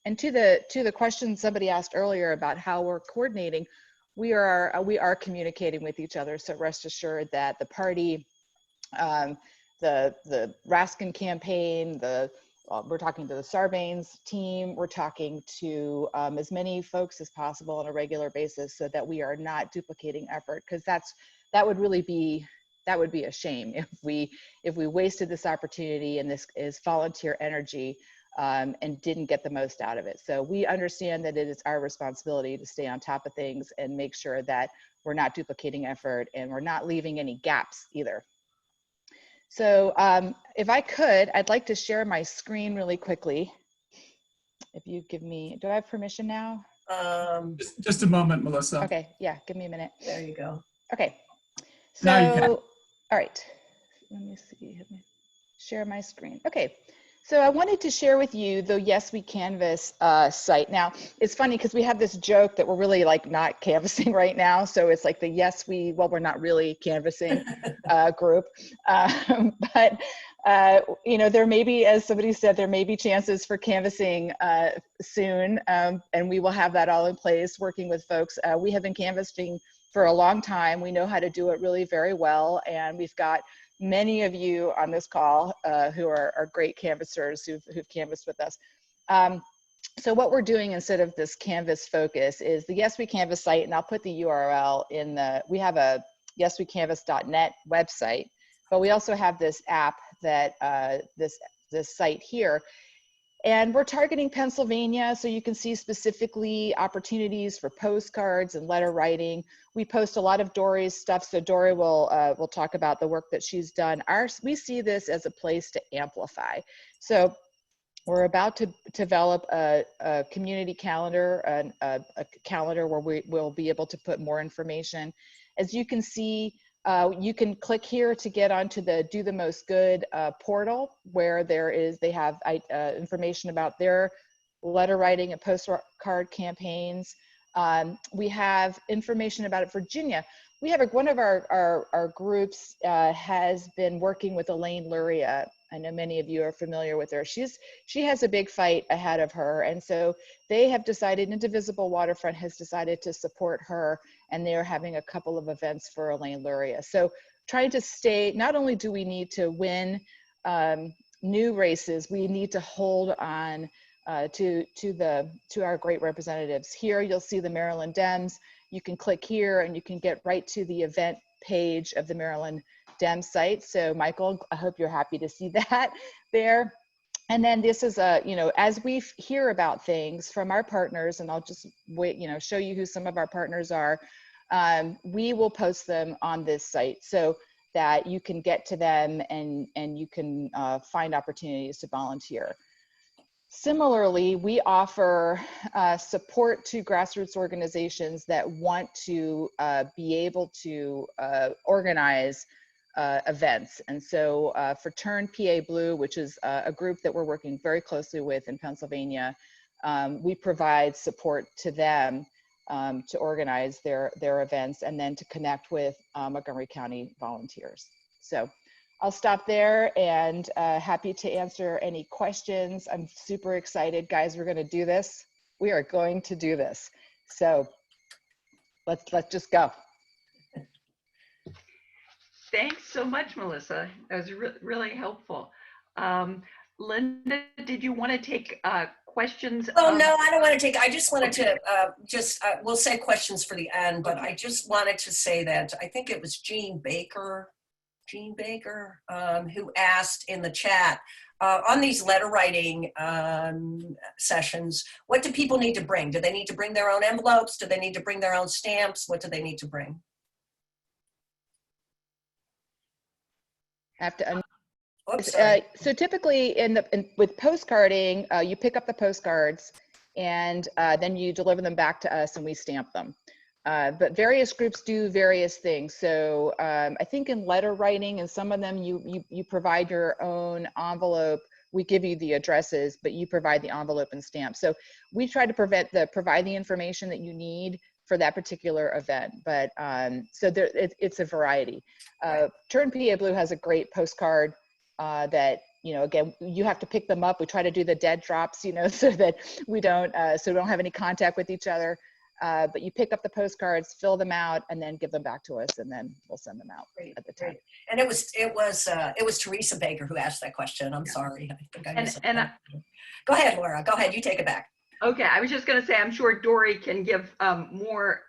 And to the question somebody asked earlier about how we're coordinating, we are communicating with each other. So rest assured that the party, the Raskin campaign, we're talking to the Sarbanes team, we're talking to as many folks as possible on a regular basis so that we are not duplicating effort, because that would really be a shame if we wasted this opportunity and this is volunteer energy and didn't get the most out of it. So we understand that it is our responsibility to stay on top of things and make sure that we're not duplicating effort and we're not leaving any gaps either. So if I could, I'd like to share my screen really quickly. If you give me, do I have permission now? Just a moment, Melissa. Okay, yeah, give me a minute. There you go. Okay, Now you can. so, all right, let me see, let me share my screen. Okay, so I wanted to share with you the Yes We Canvass site. Now, it's funny because we have this joke that we're really like not canvassing right now. So it's like the well, we're not really canvassing group. But, you know, there may be, as somebody said, there may be chances for canvassing soon. And we will have that all in place, working with folks. We have been canvassing for a long time. We know how to do it really very well. And we've got many of you on this call who are great canvassers who've canvassed with us. So what we're doing instead of this Canvas focus is the Yes We Canvass site, and I'll put the URL in we have a yeswecanvass.net website, but we also have this app that this site here. And we're targeting Pennsylvania, so you can see specifically opportunities for postcards and letter writing. We post a lot of Dory's stuff, so Dory will talk about the work that she's done. We see this as a place to amplify. So we're about to develop a community calendar, a calendar where we will be able to put more information. As you can see, you can click here to get onto the Do the Most Good portal, where they have information about their letter writing and postcard campaigns. We have information about it. Virginia, we have one of our groups has been working with Elaine Luria, I know many of you are familiar with her. She has a big fight ahead of her. And so they have decided, Indivisible Waterfront has decided to support her, and they're having a couple of events for Elaine Luria. So trying to stay, not only do we need to win new races, we need to hold on to our great representatives. Here you'll see the Maryland Dems. You can click here and you can get right to the event page of the Maryland Dem site. So Michael, I hope you're happy to see that there. And then this is as we hear about things from our partners, and I'll just show you who some of our partners are, we will post them on this site so that you can get to them and you can find opportunities to volunteer. Similarly, we offer support to grassroots organizations that want to be able to organize events. And so for Turn PA Blue, which is a group that we're working very closely with in Pennsylvania, we provide support to them to organize their events and then to connect with Montgomery County volunteers. So I'll stop there and happy to answer any questions. I'm super excited, guys. We're going to do this. We are going to do this. So let's just go. Thanks so much, Melissa. That was really helpful. Linda, did you want to take questions? Oh, no, I don't want to take, I just wanted to we'll say questions for the end, but I just wanted to say that I think it was Jean Baker, who asked in the chat, on these letter writing sessions, what do people need to bring? Do they need to bring their own envelopes? Do they need to bring their own stamps? What do they need to bring? Have to Oops, so typically with postcarding, you pick up the postcards and then you deliver them back to us and we stamp them. But various groups do various things. So I think in letter writing, and some of them you provide your own envelope. We give you the addresses, but you provide the envelope and stamp. So we try to provide the information that you need for that particular event. But so it's a variety. Turn PA Blue has a great postcard that, again, you have to pick them up. We try to do the dead drops, so that we don't have any contact with each other. But you pick up the postcards, fill them out, and then give them back to us, and then we'll send them out at the time. great. And it was Teresa Baker who asked that question. I'm sorry. I think I missed it. Go ahead, Laura. Go ahead. You take it back. Okay, I was just going to say, I'm sure Dory can give more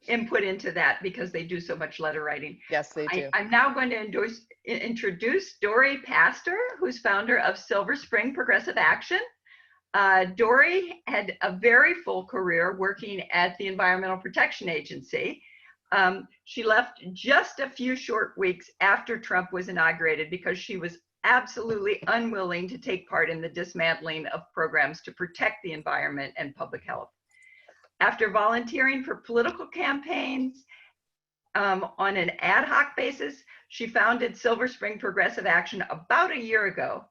input into that because they do so much letter writing. Yes, they do. I'm now going to introduce Dory Pastor, who's founder of Silver Spring Progressive Action. Dory had a very full career working at the Environmental Protection Agency. She left just a few short weeks after Trump was inaugurated because she was absolutely unwilling to take part in the dismantling of programs to protect the environment and public health. After volunteering for political campaigns on an ad hoc basis, she founded Silver Spring Progressive Action about a year ago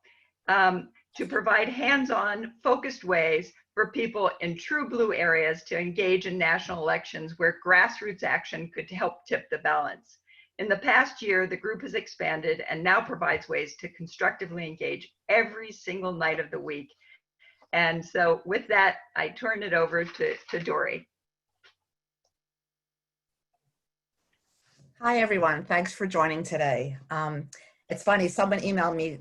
to provide hands-on, focused ways for people in true blue areas to engage in national elections where grassroots action could help tip the balance. In the past year, the group has expanded and now provides ways to constructively engage every single night of the week. And so with that, I turn it over to Dory. Hi, everyone. Thanks for joining today. It's funny, someone emailed me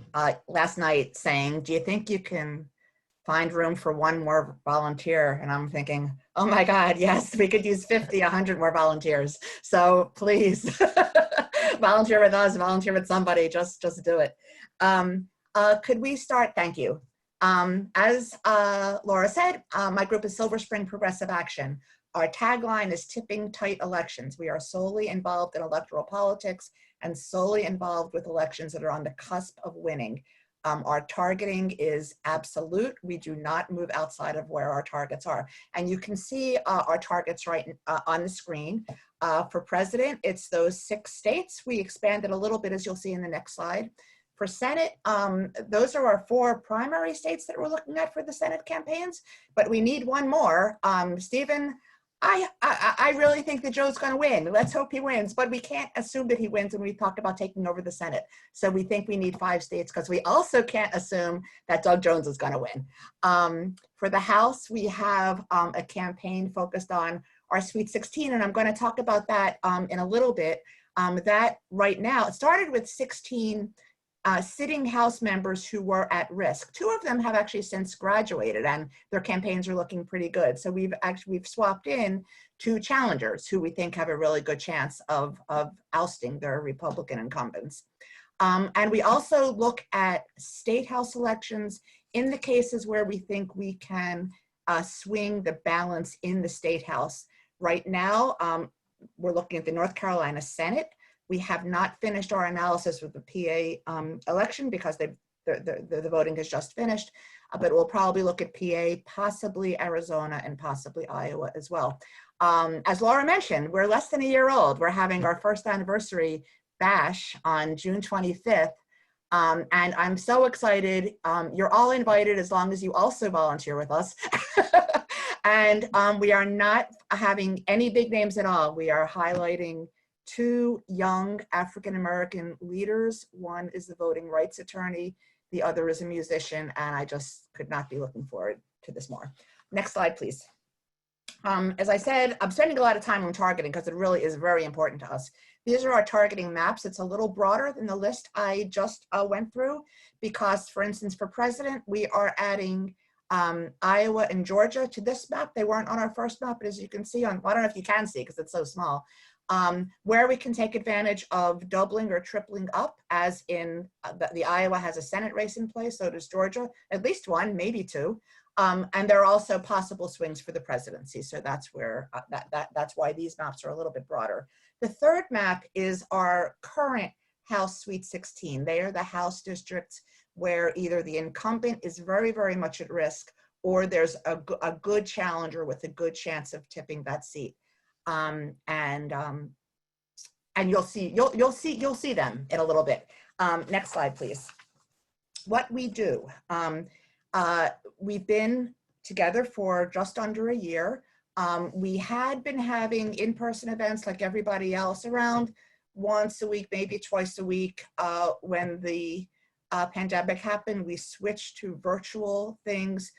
last night saying, do you think you can find room for one more volunteer? And I'm thinking, oh my God, yes, we could use 50, 100 more volunteers. So please volunteer with us, volunteer with somebody, just do it. Could we start? Thank you. As Laura said, my group is Silver Spring Progressive Action. Our tagline is tipping tight elections. We are solely involved in electoral politics and solely involved with elections that are on the cusp of winning. Our targeting is absolute. We do not move outside of where our targets are. And you can see our targets right on the screen. For president, it's those 6 states. We expanded a little bit, as you'll see in the next slide. For Senate, those are our 4 primary states that we're looking at for the Senate campaigns, but we need one more. Stephen I really think that Joe's going to win. Let's hope he wins, but we can't assume that he wins when we talk about taking over the Senate. So we think we need 5 states because we also can't assume that Doug Jones is going to win. For the House, we have a campaign focused on our Sweet 16, and I'm going to talk about that in a little bit. That right now, it started with 16 sitting House members who were at risk. 2 of them have actually since graduated and their campaigns are looking pretty good. So we've swapped in 2 challengers who we think have a really good chance of ousting their Republican incumbents. And we also look at state House elections in the cases where we think we can swing the balance in the state House. Right now, we're looking at the North Carolina Senate. We have not finished our analysis with the PA election because the voting has just finished, but we'll probably look at PA, possibly Arizona, and possibly Iowa as well. As Laura mentioned, we're less than a year old. We're having our first anniversary bash on June 25th. And I'm so excited. You're all invited as long as you also volunteer with us. And we are not having any big names at all. We are highlighting 2 young African-American leaders. One is the voting rights attorney, the other is a musician, and I just could not be looking forward to this more. Next slide, please. As I said, I'm spending a lot of time on targeting because it really is very important to us. These are our targeting maps. It's a little broader than the list I just went through because, for instance, for president, we are adding Iowa and Georgia to this map. They weren't on our first map, but as you can see on, well, I don't know if you can see because it's so small, where we can take advantage of doubling or tripling up, as in the Iowa has a Senate race in place, so does Georgia, at least 1, maybe 2. And there are also possible swings for the presidency. So that's where, that's why these maps are a little bit broader. The third map is our current House Sweet 16. They are the House districts where either the incumbent is very, very much at risk, or there's a good challenger with a good chance of tipping that seat. And you'll see them in a little bit. Next slide, please. What we do, we've been together for just under a year. We had been having in-person events like everybody else around once a week, maybe twice a week. When the pandemic happened, we switched to virtual things.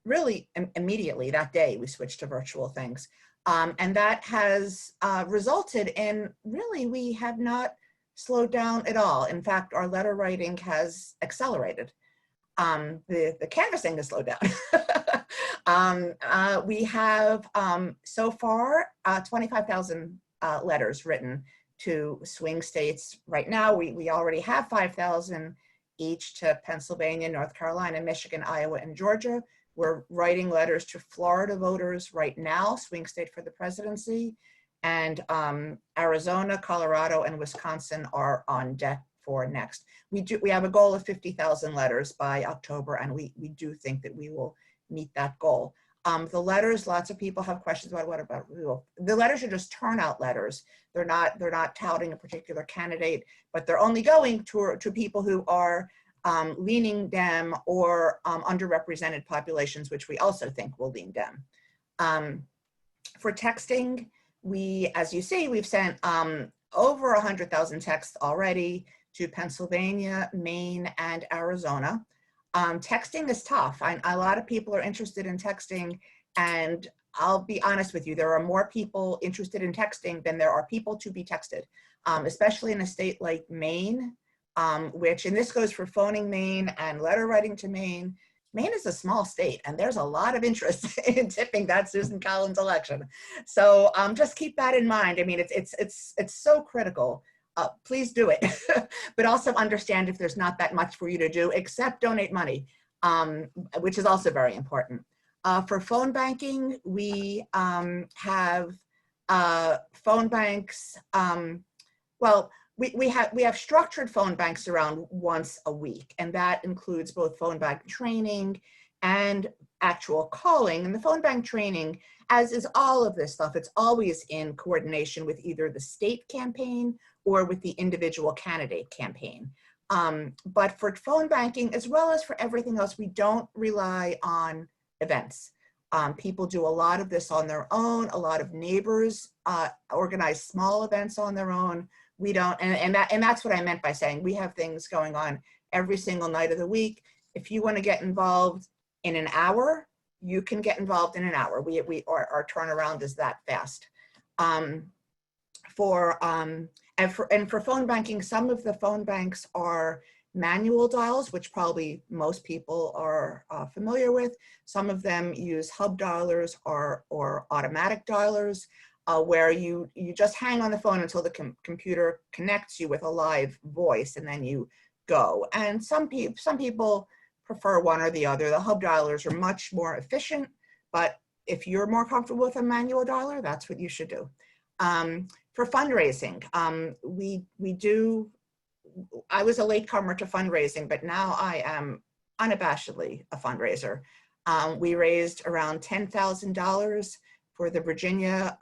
Really immediately that day, we switched to virtual things. And that has resulted in, really, we have not slowed down at all. In fact, our letter writing has accelerated. The canvassing has slowed down. We have so far 25,000 letters written to swing states. Right now, we already have 5,000 each to Pennsylvania, North Carolina, Michigan, Iowa, and Georgia. We're writing letters to Florida voters right now, swing state for the presidency, and Arizona, Colorado, and Wisconsin are on deck for next. We have a goal of 50,000 letters by October, and we do think that we will meet that goal. The letters, lots of people have questions about what about the letters are just turnout letters. They're not touting a particular candidate, but they're only going to people who are leaning Dem or underrepresented populations, which we also think will lean Dem. For texting, as you see, we've sent over 100,000 texts already to Pennsylvania, Maine, and Arizona. Texting is tough. A lot of people are interested in texting, and I'll be honest with you, there are more people interested in texting than there are people to be texted, especially in a state like Maine, which, and this goes for phoning Maine and letter writing to Maine. Maine is a small state, and there's a lot of interest in tipping that Susan Collins election. So just keep that in mind. I mean, it's so critical. Please do it, but also understand if there's not that much for you to do, except donate money, which is also very important. For phone banking, we have phone banks. Well, we have structured phone banks around once a week, and that includes both phone bank training and actual calling. And the phone bank training, as is all of this stuff, it's always in coordination with either the state campaign or with the individual candidate campaign. But for phone banking, as well as for everything else, we don't rely on events. People do a lot of this on their own. A lot of neighbors organize small events on their own. We don't, and that's what I meant by saying we have things going on every single night of the week. If you want to get involved in an hour, you can get involved in an hour. Our turnaround is that fast. For phone banking, some of the phone banks are manual dials, which probably most people are familiar with. Some of them use hub dialers or automatic dialers, where you just hang on the phone until the computer connects you with a live voice, and then you go. And some people prefer one or the other. The hub dialers are much more efficient, but if you're more comfortable with a manual dialer, that's what you should do. For fundraising, I was a latecomer to fundraising, but now I am unabashedly a fundraiser. We raised around $10,000 for the Virginia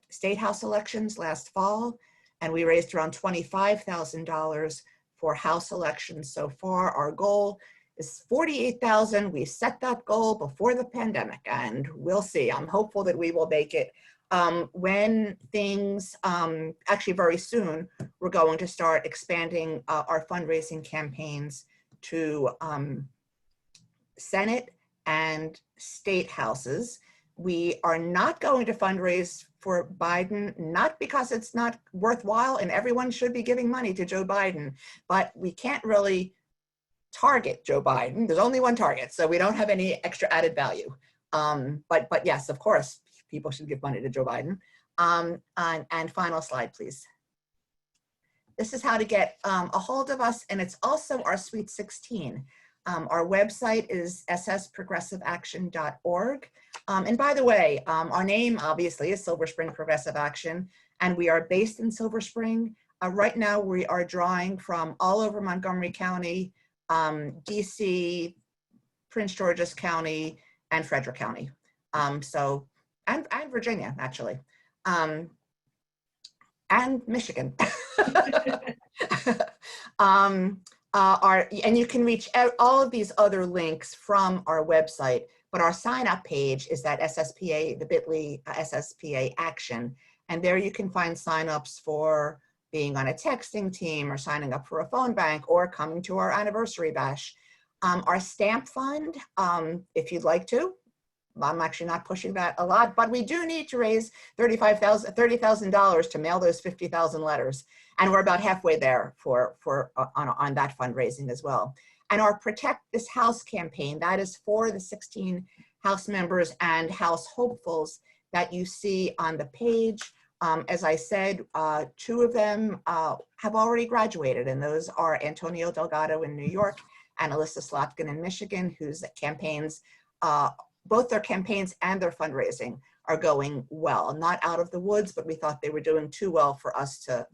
State House elections last fall, and we raised around $25,000 for House elections so far. Our goal is 48,000. We set that goal before the pandemic, and we'll see. I'm hopeful that we will make it. When things, actually very soon, we're going to start expanding our fundraising campaigns to Senate and state houses. We are not going to fundraise for Biden, not because it's not worthwhile and everyone should be giving money to Joe Biden, but we can't really target Joe Biden. There's only one target, so we don't have any extra added value. But yes, of course, people should give money to Joe Biden. And final slide, please. This is how to get a hold of us, and it's also our Sweet 16. Our website is ssprogressiveaction.org. And by the way, our name obviously is Silver Spring Progressive Action, and we are based in Silver Spring. Right now we are drawing from all over Montgomery County, DC, Prince George's County, and Frederick County. And Virginia, actually, and Michigan. And you can reach all of these other links from our website, but our sign up page is that SSPA, the bit.ly SSPA action. And there you can find signups for being on a texting team or signing up for a phone bank or coming to our anniversary bash. Our stamp fund, if you'd like to, I'm actually not pushing that a lot, but we do need to raise $30,000 to mail those 50,000 letters. And we're about halfway there on that fundraising as well. And our Protect This House campaign, that is for the 16 House members and House hopefuls that you see on the page. As I said, 2 of them have already graduated, and those are Antonio Delgado in New York and Alyssa Slotkin in Michigan, whose campaigns, both their campaigns and their fundraising are going well. Not out of the woods, but we thought they were doing too well for us to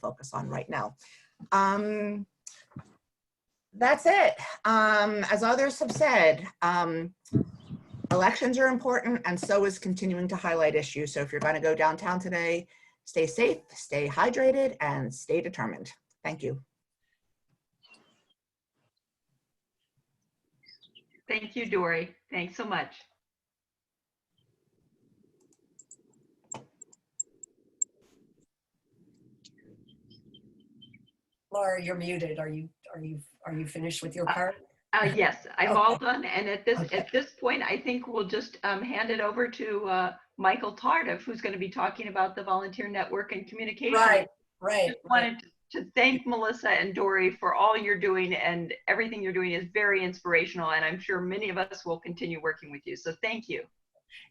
focus on right now. That's it. As others have said, elections are important, and so is continuing to highlight issues. So if you're going to go downtown today, stay safe, stay hydrated, and stay determined. Thank you. Thank you, Dory. Thanks so much. Laura, you're muted. Are you finished with your part? Yes, I'm Okay. all done. And at this point, I think we'll just hand it over to Michael Tardif, who's going to be talking about the volunteer network and communication. Right. Just wanted to thank Melissa and Dory for all you're doing, and everything you're doing is very inspirational, and I'm sure many of us will continue working with you. So thank you.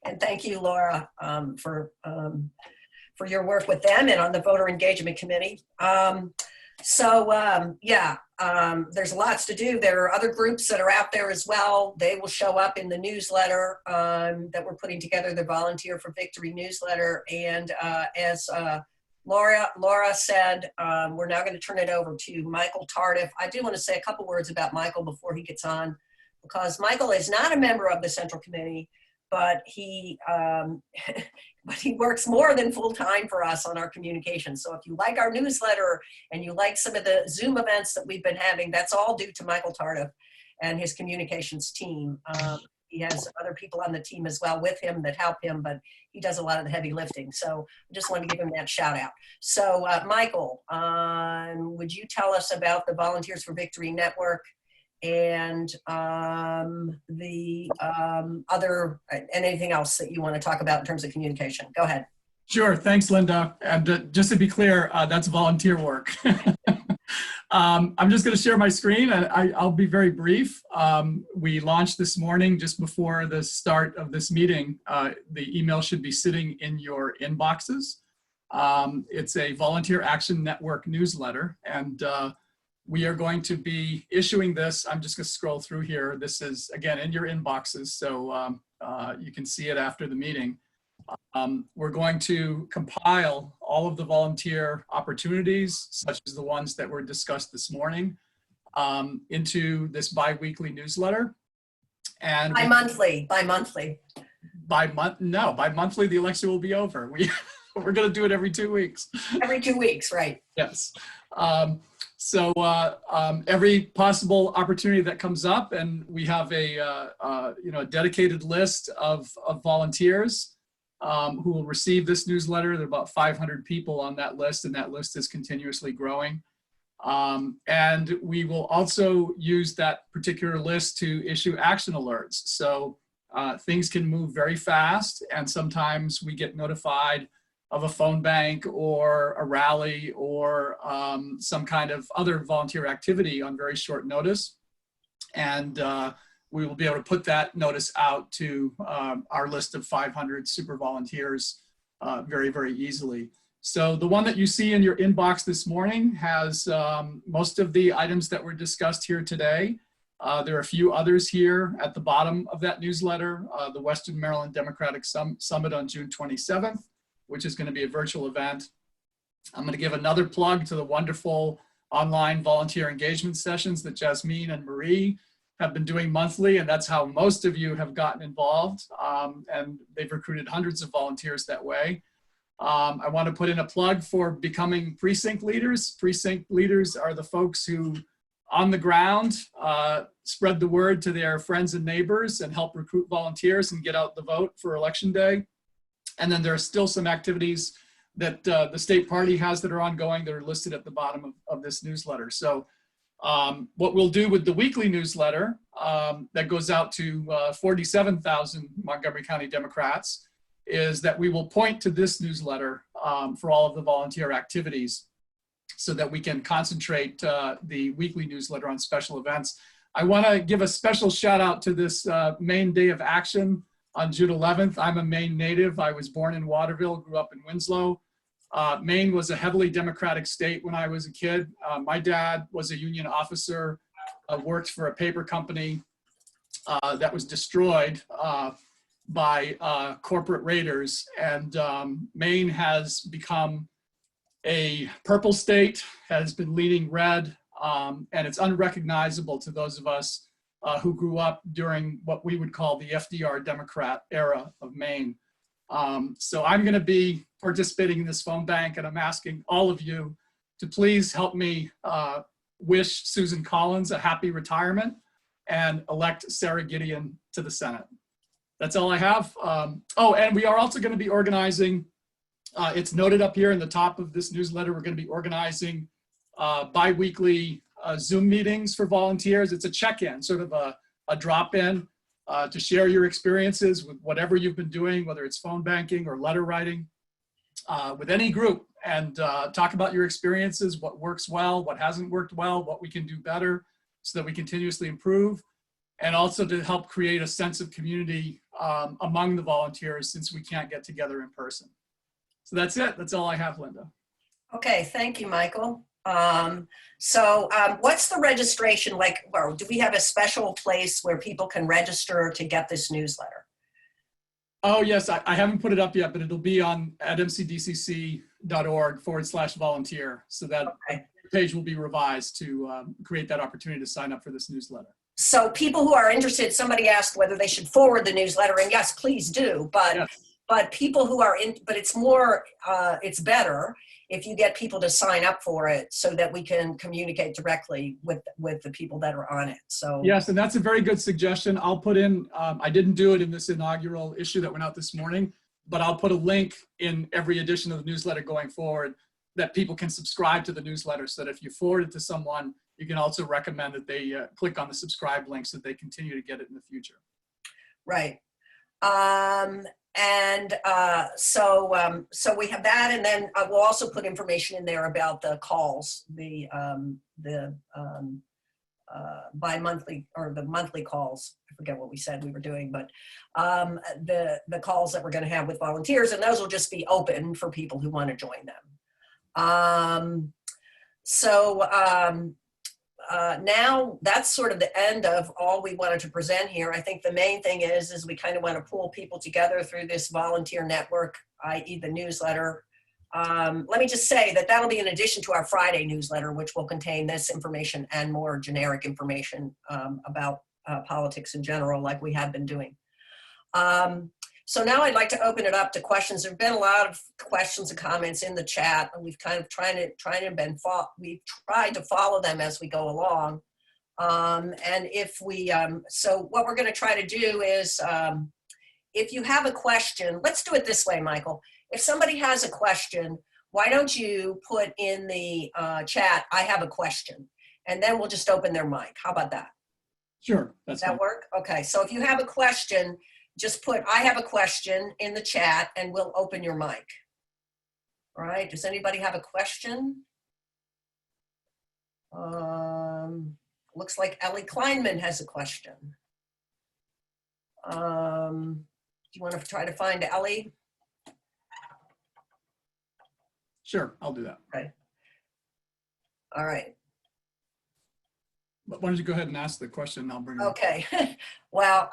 And thank you, Laura, for your work with them and on the voter engagement committee. There's lots to do. There are other groups that are out there as well. They will show up in the newsletter that we're putting together, the Volunteer for Victory newsletter. And as Laura said, we're now going to turn it over to Michael Tardif. I do want to say a couple words about Michael before he gets on, because Michael is not a member of the Central Committee, but he works more than full-time for us on our communications. So if you like our newsletter and you like some of the Zoom events that we've been having, that's all due to Michael Tardif and his communications team. He has other people on the team as well with him that help him, but he does a lot of the heavy lifting. So I just wanted to give him that shout out. So Michael, would you tell us about the Volunteers for Victory Network and anything else that you want to talk about in terms of communication? Go ahead. Sure, thanks, Linda. And just to be clear, that's volunteer work. I'm just going to share my screen, and I'll be very brief. We launched this morning just before the start of this meeting. The email should be sitting in your inboxes. It's a Volunteer Action Network newsletter, and we are going to be issuing this. I'm just going to scroll through here. This is, again, in your inboxes, so you can see it after the meeting. We're going to compile all of the volunteer opportunities, such as the ones that were discussed this morning, into this bi-weekly newsletter. And bi-monthly. No, bi-monthly, the election will be over. We're going to do it every 2 weeks. Every 2 weeks, right. Yes. So every possible opportunity that comes up, and we have a dedicated list of volunteers who will receive this newsletter. There are about 500 people on that list, and that list is continuously growing. And we will also use that particular list to issue action alerts. So things can move very fast, and sometimes we get notified of a phone bank or a rally or some kind of other volunteer activity on very short notice. And we will be able to put that notice out to our list of 500 super volunteers very, very easily. So the one that you see in your inbox this morning has most of the items that were discussed here today. There are a few others here at the bottom of that newsletter. The Western Maryland Democratic Summit on June 27th, which is going to be a virtual event. I'm going to give another plug to the wonderful online volunteer engagement sessions that Jasmine and Marie have been doing monthly, and that's how most of you have gotten involved, and they've recruited hundreds of volunteers that way. I want to put in a plug for becoming precinct leaders. Precinct leaders are the folks who, on the ground, spread the word to their friends and neighbors and help recruit volunteers and get out the vote for Election Day. And then there are still some activities that the state party has that are ongoing that are listed at the bottom of this newsletter. So what we'll do with the weekly newsletter that goes out to 47,000 Montgomery County Democrats is that we will point to this newsletter for all of the volunteer activities so that we can concentrate the weekly newsletter on special events. I want to give a special shout out to this Maine Day of Action on June 11th. I'm a Maine native. I was born in Waterville, grew up in Winslow. Maine was a heavily Democratic state when I was a kid. My dad was a union officer, worked for a paper company that was destroyed by corporate raiders. And Maine has become a purple state, has been leaning red, and it's unrecognizable to those of us who grew up during what we would call the FDR Democrat era of Maine. So I'm going to be participating in this phone bank, and I'm asking all of you to please help me wish Susan Collins a happy retirement and elect Sarah Gideon to the Senate. That's all I have. Oh, and we are also going to be organizing, it's noted up here in the top of this newsletter, we're going to be organizing bi-weekly Zoom meetings for volunteers. It's a check-in, sort of a drop-in to share your experiences with whatever you've been doing, whether it's phone banking or letter writing, with any group, and talk about your experiences, what works well, what hasn't worked well, what we can do better so that we continuously improve, and also to help create a sense of community among the volunteers since we can't get together in person. So that's it. That's all I have, Linda. Okay, thank you, Michael. What's the registration like? Well, do we have a special place where people can register to get this newsletter? Oh, yes, I haven't put it up yet, but it'll be on at mcdcc.org/volunteer. So that page will be revised to create that opportunity to sign up for this newsletter. So people who are interested, somebody asked whether they should forward the newsletter, and yes, please do. But but people who are in, but it's more, it's better if you get people to sign up for it so that we can communicate directly with the people that are on it. So Yes, and that's a very good suggestion. I'll put in, I didn't do it in this inaugural issue that went out this morning, but I'll put a link in every edition of the newsletter going forward that people can subscribe to the newsletter, so that if you forward it to someone, you can also recommend that they click on the subscribe link so that they continue to get it in the future. right. So we have that, and then we'll also put information in there about the calls, the bi-monthly or the monthly calls. I forget what we said we were doing, but the calls that we're going to have with volunteers, and those will just be open for people who want to join them. Now that's sort of the end of all we wanted to present here. I think the main thing is we kind of want to pull people together through this volunteer network, i.e. the newsletter. Let me just say that that'll be in addition to our Friday newsletter, which will contain this information and more generic information about politics in general, like we have been doing. So now I'd like to open it up to questions. There've been a lot of questions and comments in the chat, and we've kind of tried to follow them as we go along. And if we, so what we're going to try to do is, if you have a question, let's do it this way, Michael. If somebody has a question, why don't you put in the chat, I have a question, and then we'll just open their mic. How about that? Sure. Does that work? Okay, so if you have a question, just put, I have a question in the chat, and we'll open your mic. All right, does anybody have a question? Looks like Ellie Kleinman has a question. Do you want to try to find Ellie? Sure, I'll do that. Okay. All right. But why don't you go ahead and ask the question, and I'll bring it up. Okay. Well,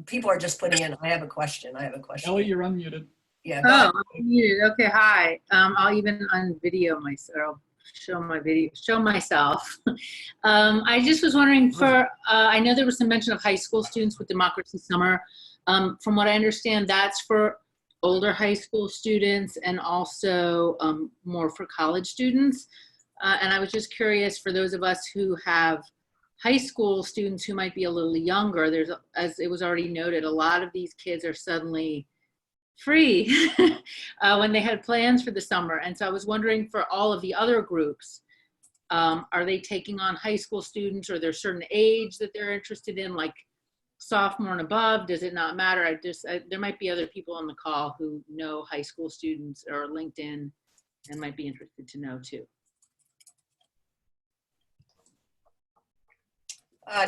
people are just putting in, I have a question. I have a question. Ellie, you're unmuted. Yeah. Oh, I'm muted. Okay, hi. I'll even unvideo myself, show myself. I just was wondering I know there was some mention of high school students with Democracy Summer. From what I understand, that's for older high school students and also more for college students. And I was just curious, for those of us who have high school students who might be a little younger, there's, as it was already noted, a lot of these kids are suddenly free when they had plans for the summer. And so I was wondering, for all of the other groups, are they taking on high school students, or there's certain age that they're interested in, like sophomore and above? Does it not matter? There might be other people on the call who know high school students or LinkedIn and might be interested to know too.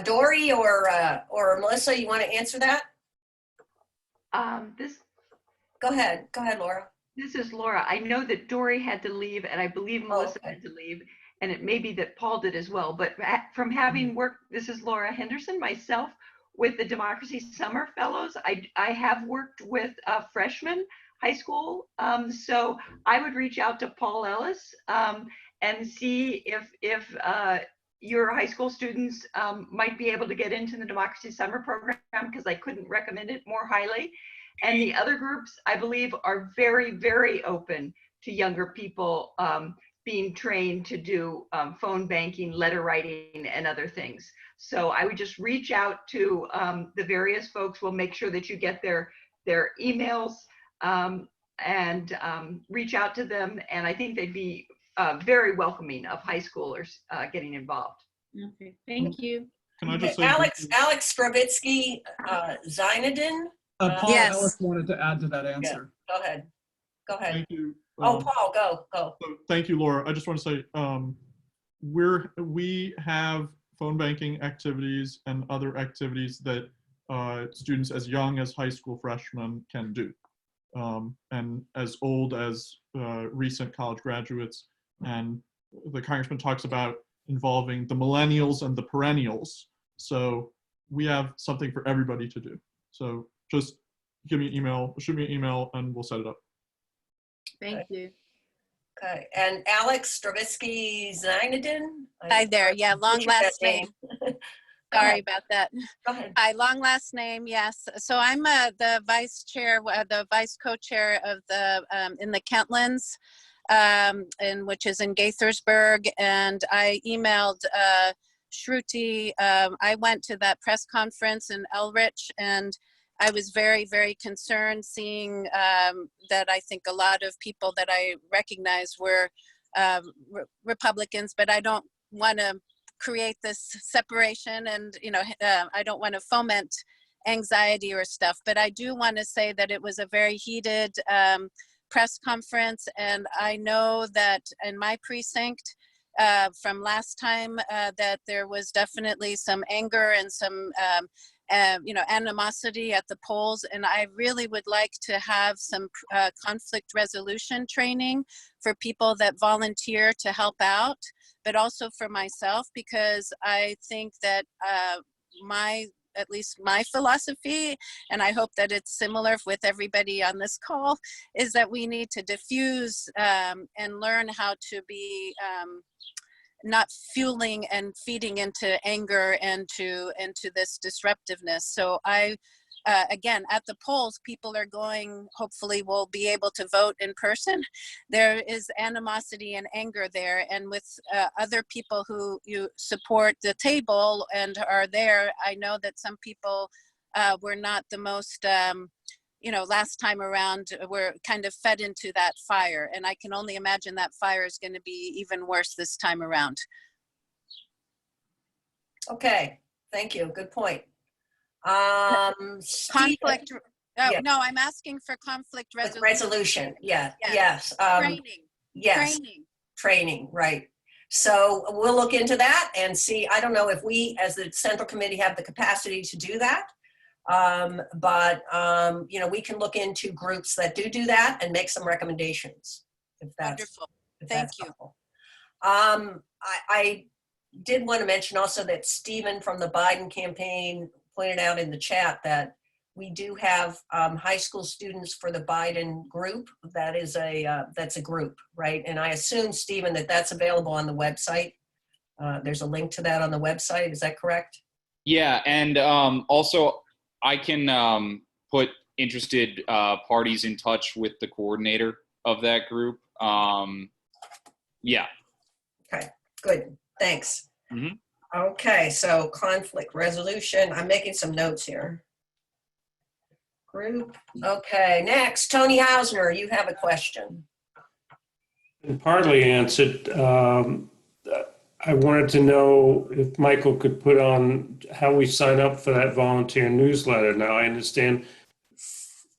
Dory or Melissa, you want to answer that? Go ahead, Laura. This is Laura. I know that Dory had to leave, and I believe Melissa had to leave, and it may be that Paul did as well. But from having worked, this is Laura Henderson, myself, with the Democracy Summer Fellows. I have worked with freshmen, high school. So I would reach out to Paul Ellis and see if your high school students might be able to get into the Democracy Summer Program, because I couldn't recommend it more highly. And the other groups, I believe, are very, very open to younger people being trained to do phone banking, letter writing, and other things. So I would just reach out to the various folks. We'll make sure that you get their emails and reach out to them. And I think they'd be very welcoming of high schoolers getting involved. Okay, thank you. Can I just say Alex Stravitsky Zinedine? Paul Yes. Ellis wanted to add to that answer. Yeah. Go ahead. Thank you. Paul, go. So thank you, Laura. I just want to say we have phone banking activities and other activities that students as young as high school freshmen can do, and as old as recent college graduates. And the congressman talks about involving the millennials and the perennials. So we have something for everybody to do. So just give me an email, shoot me an email, and we'll set it up. Thank you. Okay, and Alex Stravitsky Zinedine? Hi there, yeah, long last name. Sorry about that. Go ahead. Hi, long last name, yes. So I'm the vice chair, the vice co-chair of the, in the Kentlands, and which is in Gaithersburg. And I emailed Shruti. I went to that press conference in Elrich, and I was very, very concerned seeing that I think a lot of people that I recognized were Republicans, but I don't want to create this separation, and I don't want to foment anxiety or stuff, but I do want to say that it was a very heated press conference, and I know that in my precinct from last time that there was definitely some anger and some animosity at the polls, and I really would like to have some conflict resolution training for people that volunteer to help out, but also for myself, because I think that at least my philosophy, and I hope that it's similar with everybody on this call, is that we need to diffuse and learn how to be not fueling and feeding into anger and into this disruptiveness. So again, at the polls, people are going, hopefully will be able to vote in person. There is animosity and anger there. And with other people who you support the table and are there, I know that some people were not the most, last time around, were kind of fed into that fire. And I can only imagine that fire is going to be even worse this time around. Okay, thank you. Good point. Conflict. Yeah. No, I'm asking for conflict resolution. Resolution. Yeah. Yes. Yes. Training. Yes. Training. Right. So we'll look into that and see. I don't know if we, as the Central Committee, have the capacity to do that. But we can look into groups that do that and make some recommendations. If that's wonderful. If Thank that's you. helpful. I did want to mention also that Stephen from the Biden campaign pointed out in the chat that we do have high school students for the Biden group. That's a group, right? And I assume, Stephen, that that's available on the website. There's a link to that on the website. Is that correct? Yeah, and also I can put interested parties in touch with the coordinator of that group. Yeah. Okay, good. Thanks. Mm-hmm. Okay, so conflict resolution. I'm making some notes here. Group. Okay, next, Tony Hausner, you have a question. And partly answered. I wanted to know if Michael could put on how we sign up for that volunteer newsletter. Now, I understand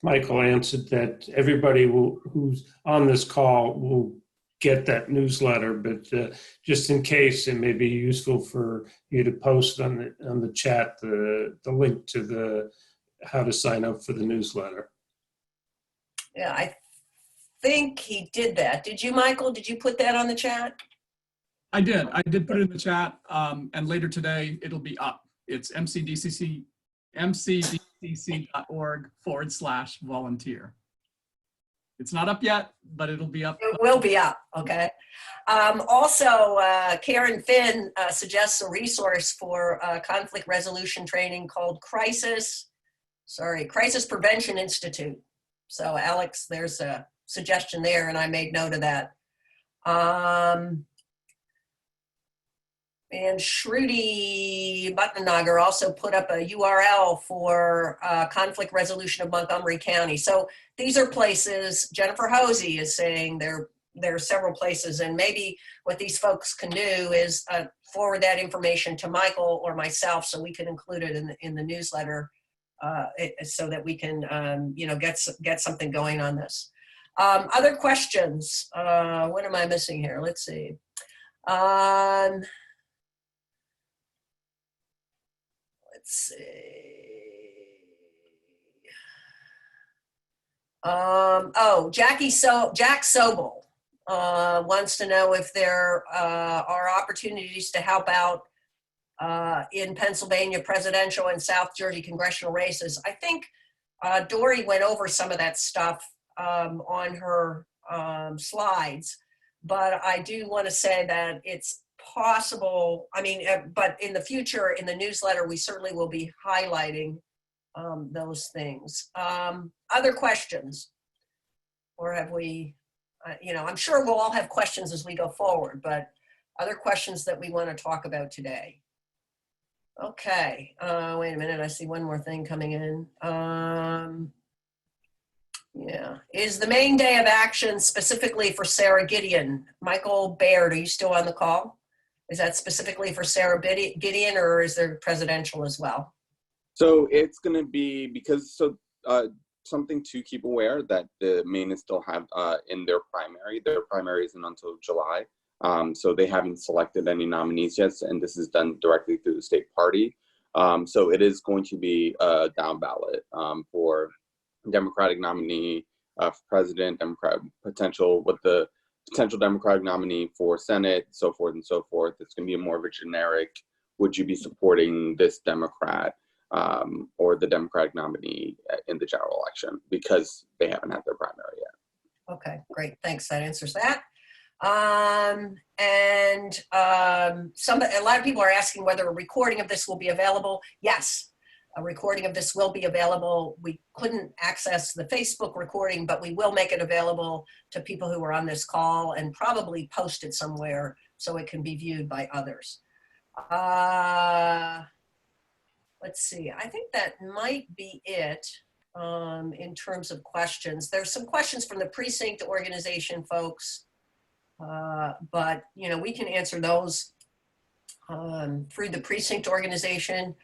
Michael answered that everybody who's on this call will get that newsletter, but just in case, it may be useful for you to post on the chat the link to how to sign up for the newsletter. Yeah, I think he did that. Did you, Michael? Did you put that on the chat? I did put it in the chat, and later today it'll be up. It's mcdcc.org/volunteer. It's not up yet, but it'll be up. It will be up, okay. Also, Karen Finn suggests a resource for conflict resolution training called Crisis Prevention Institute. So Alex, there's a suggestion there, and I made note of that. And Shruti Bhatnagar also put up a URL for conflict resolution of Montgomery County. So these are places. Jennifer Hosey is saying there are several places, and maybe what these folks can do is forward that information to Michael or myself, so we can include it in the newsletter, so that we can get something going on this. Other questions? What am I missing here? Let's see. Let's see. Jack Sobel wants to know if there are opportunities to help out in Pennsylvania presidential and South Jersey congressional races. I think Dory went over some of that stuff on her slides, but I do want to say that it's possible, I mean, but in the future, in the newsletter, we certainly will be highlighting those things. Other questions? Or have we, I'm sure we'll all have questions as we go forward, but other questions that we want to talk about today? Okay, wait a minute, I see one more thing coming in. Yeah, is the main day of action specifically for Sarah Gideon? Michael Baird, are you still on the call? Is that specifically for Sarah Gideon, or is there presidential as well? So it's going to be, because, something to keep aware that the Maine still have in their primary. Their primary isn't until July. So they haven't selected any nominees yet, and this is done directly through the state party. So it is going to be a down ballot for Democratic nominee for president, potential Democratic nominee for Senate, so forth and so forth. It's going to be more of a generic, would you be supporting this Democrat or the Democratic nominee in the general election, because they haven't had their primary yet. Okay, great, thanks, that answers that. A lot of people are asking whether a recording of this will be available. Yes, a recording of this will be available. We couldn't access the Facebook recording, but we will make it available to people who are on this call and probably post it somewhere so it can be viewed by others. Let's see, I think that might be it in terms of questions. There's some questions from the precinct organization folks, but we can answer those through the precinct organization.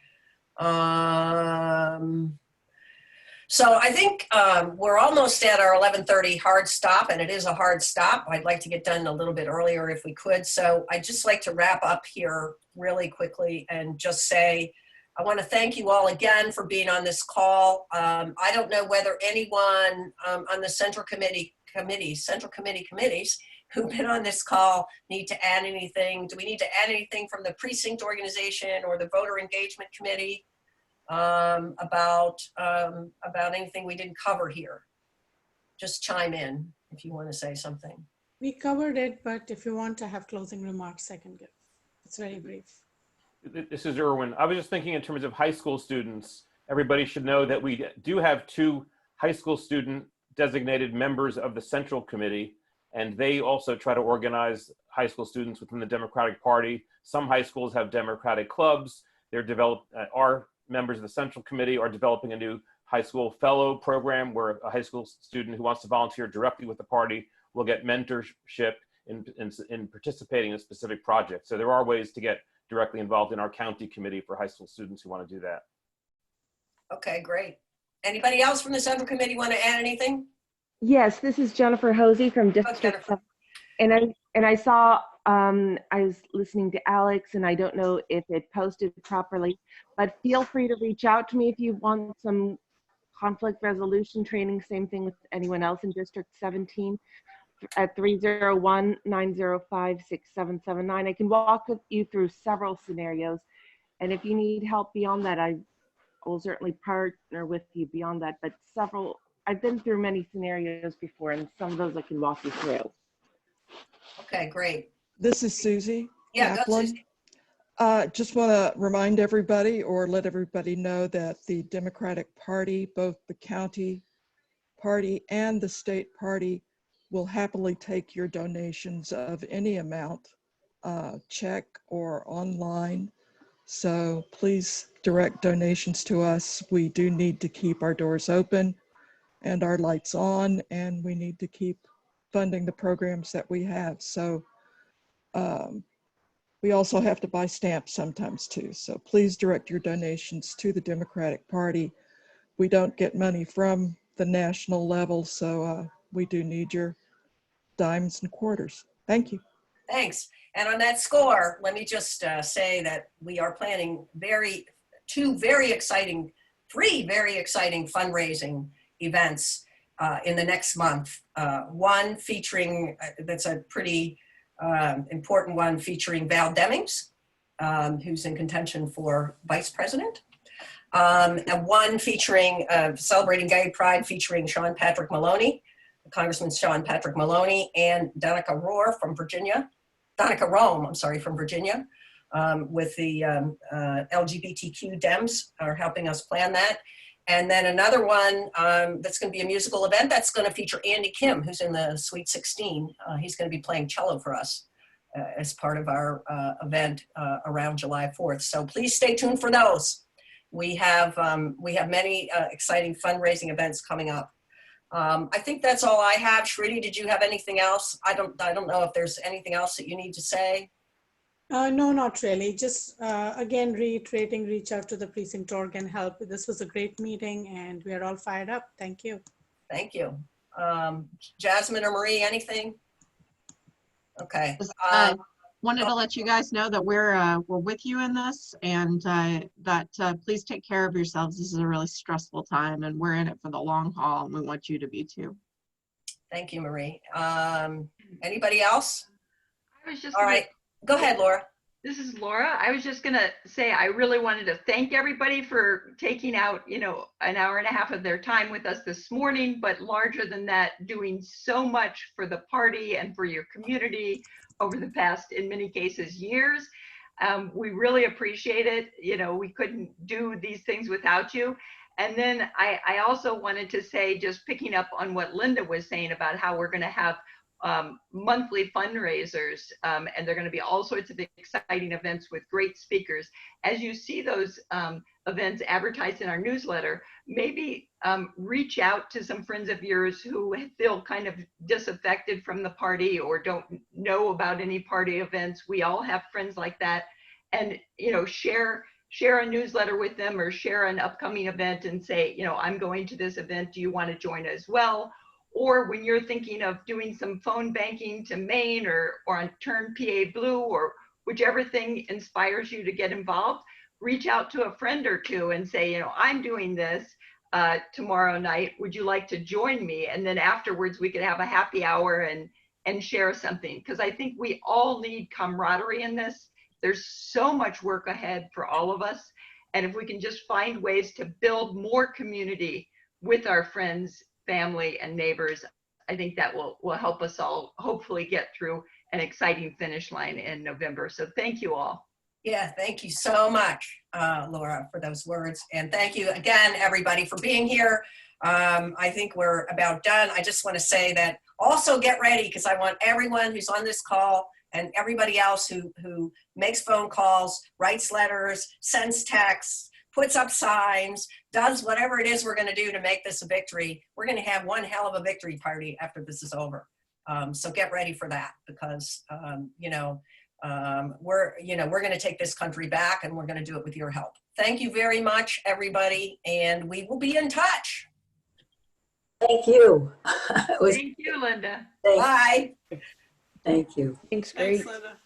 So I think we're almost at our 11:30 hard stop, and it is a hard stop. I'd like to get done a little bit earlier if we could. So I'd just like to wrap up here really quickly and just say, I want to thank you all again for being on this call. I don't know whether anyone on the central committee committees who've been on this call need to add anything. Do we need to add anything from the precinct organization or the voter engagement committee about anything we didn't cover here? Just chime in if you want to say something. We covered it, but if you want to have closing remarks, I can give. It's very brief. This is Irwin. I was just thinking in terms of high school students, everybody should know that we do have 2 high school student designated members of the Central Committee, and they also try to organize high school students within the Democratic Party. Some high schools have Democratic clubs. Our members of the Central Committee are developing a new high school fellow program where a high school student who wants to volunteer directly with the party will get mentorship in participating in a specific project. So there are ways to get directly involved in our county committee for high school students who want to do that. Okay, great. Anybody else from the Central Committee want to add anything? Yes, this is Jennifer Hosey from District 7. And I saw, I was listening to Alex, and I don't know if it posted properly, but feel free to reach out to me if you want some conflict resolution training. Same thing with anyone else in District 17 at 301-905-6779. I can walk you through several scenarios. And if you need help beyond that, I will certainly partner with you beyond that. But I've been through many scenarios before, and some of those I can walk you through. Okay, great. This is Susie Yeah, go, Kaplan. Susie. Just want to remind everybody or let everybody know that the Democratic Party, both the county party and the state party, will happily take your donations of any amount, check or online. So please direct donations to us. We do need to keep our doors open and our lights on, and we need to keep funding the programs that we have. So we also have to buy stamps sometimes too. So please direct your donations to the Democratic Party. We don't get money from the national level, so we do need your dimes and quarters. Thank you. Thanks. And on that score, let me just say that we are planning three very exciting fundraising events in the next month. One featuring, that's a pretty important one, featuring Val Demings, who's in contention for vice president. And one featuring celebrating Gay Pride, featuring Sean Patrick Maloney, Congressman Sean Patrick Maloney, and Danica Rohr from Virginia. Donica Rome, I'm sorry, from Virginia, with the LGBTQ Dems are helping us plan that. And then another one that's going to be a musical event that's going to feature Andy Kim, who's in the Sweet 16. He's going to be playing cello for us as part of our event around July 4th. So please stay tuned for those. We have many exciting fundraising events coming up. I think that's all I have. Shruti, did you have anything else? I don't know if there's anything else that you need to say. No, not really. Just again, reiterating, reach out to the precinct org and help. This was a great meeting and we are all fired up. Thank you. Thank you. Jasmine or Marie, anything? Okay. Wanted to let you guys know that we're with you in this, and that please take care of yourselves. This is a really stressful time, and we're in it for the long haul, and we want you to be too. Thank you, Marie. Anybody else? I was just all right. Go ahead, Laura. This is Laura. I was just gonna say I really wanted to thank everybody for taking out, an hour and a half of their time with us this morning, but larger than that, doing so much for the party and for your community over the past, in many cases, years. We really appreciate it. We couldn't do these things without you. And then I also wanted to say, just picking up on what Linda was saying about how we're gonna have monthly fundraisers, and there are going to be all sorts of exciting events with great speakers. As you see those events advertised in our newsletter, maybe reach out to some friends of yours who feel kind of disaffected from the party or don't know about any party events. We all have friends like that, and share a newsletter with them or share an upcoming event and say, I'm going to this event. Do you want to join as well? Or when you're thinking of doing some phone banking to Maine or on Turn PA Blue or whichever thing inspires you to get involved, reach out to a friend or two and say, I'm doing this tomorrow night. Would you like to join me? And then afterwards we could have a happy hour and share something. Because I think we all need camaraderie in this. There's so much work ahead for all of us. And if we can just find ways to build more community with our friends, family, and neighbors, I think that will help us all hopefully get through an exciting finish line in November. So thank you all. Yeah, thank you so much, Laura, for those words. And thank you again, everybody, for being here. I think we're about done. I just want to say that also get ready, because I want everyone who's on this call and everybody else who makes phone calls, writes letters, sends texts, puts up signs, does whatever it is we're going to do to make this a victory. We're going to have one hell of a victory party after this is over. So get ready for that, because we're going to take this country back, and we're going to do it with your help. Thank you very much, everybody, and we will be in touch. Thank you. Thank you, Linda. Bye. Thank you. Thanks, great. Thanks, Linda.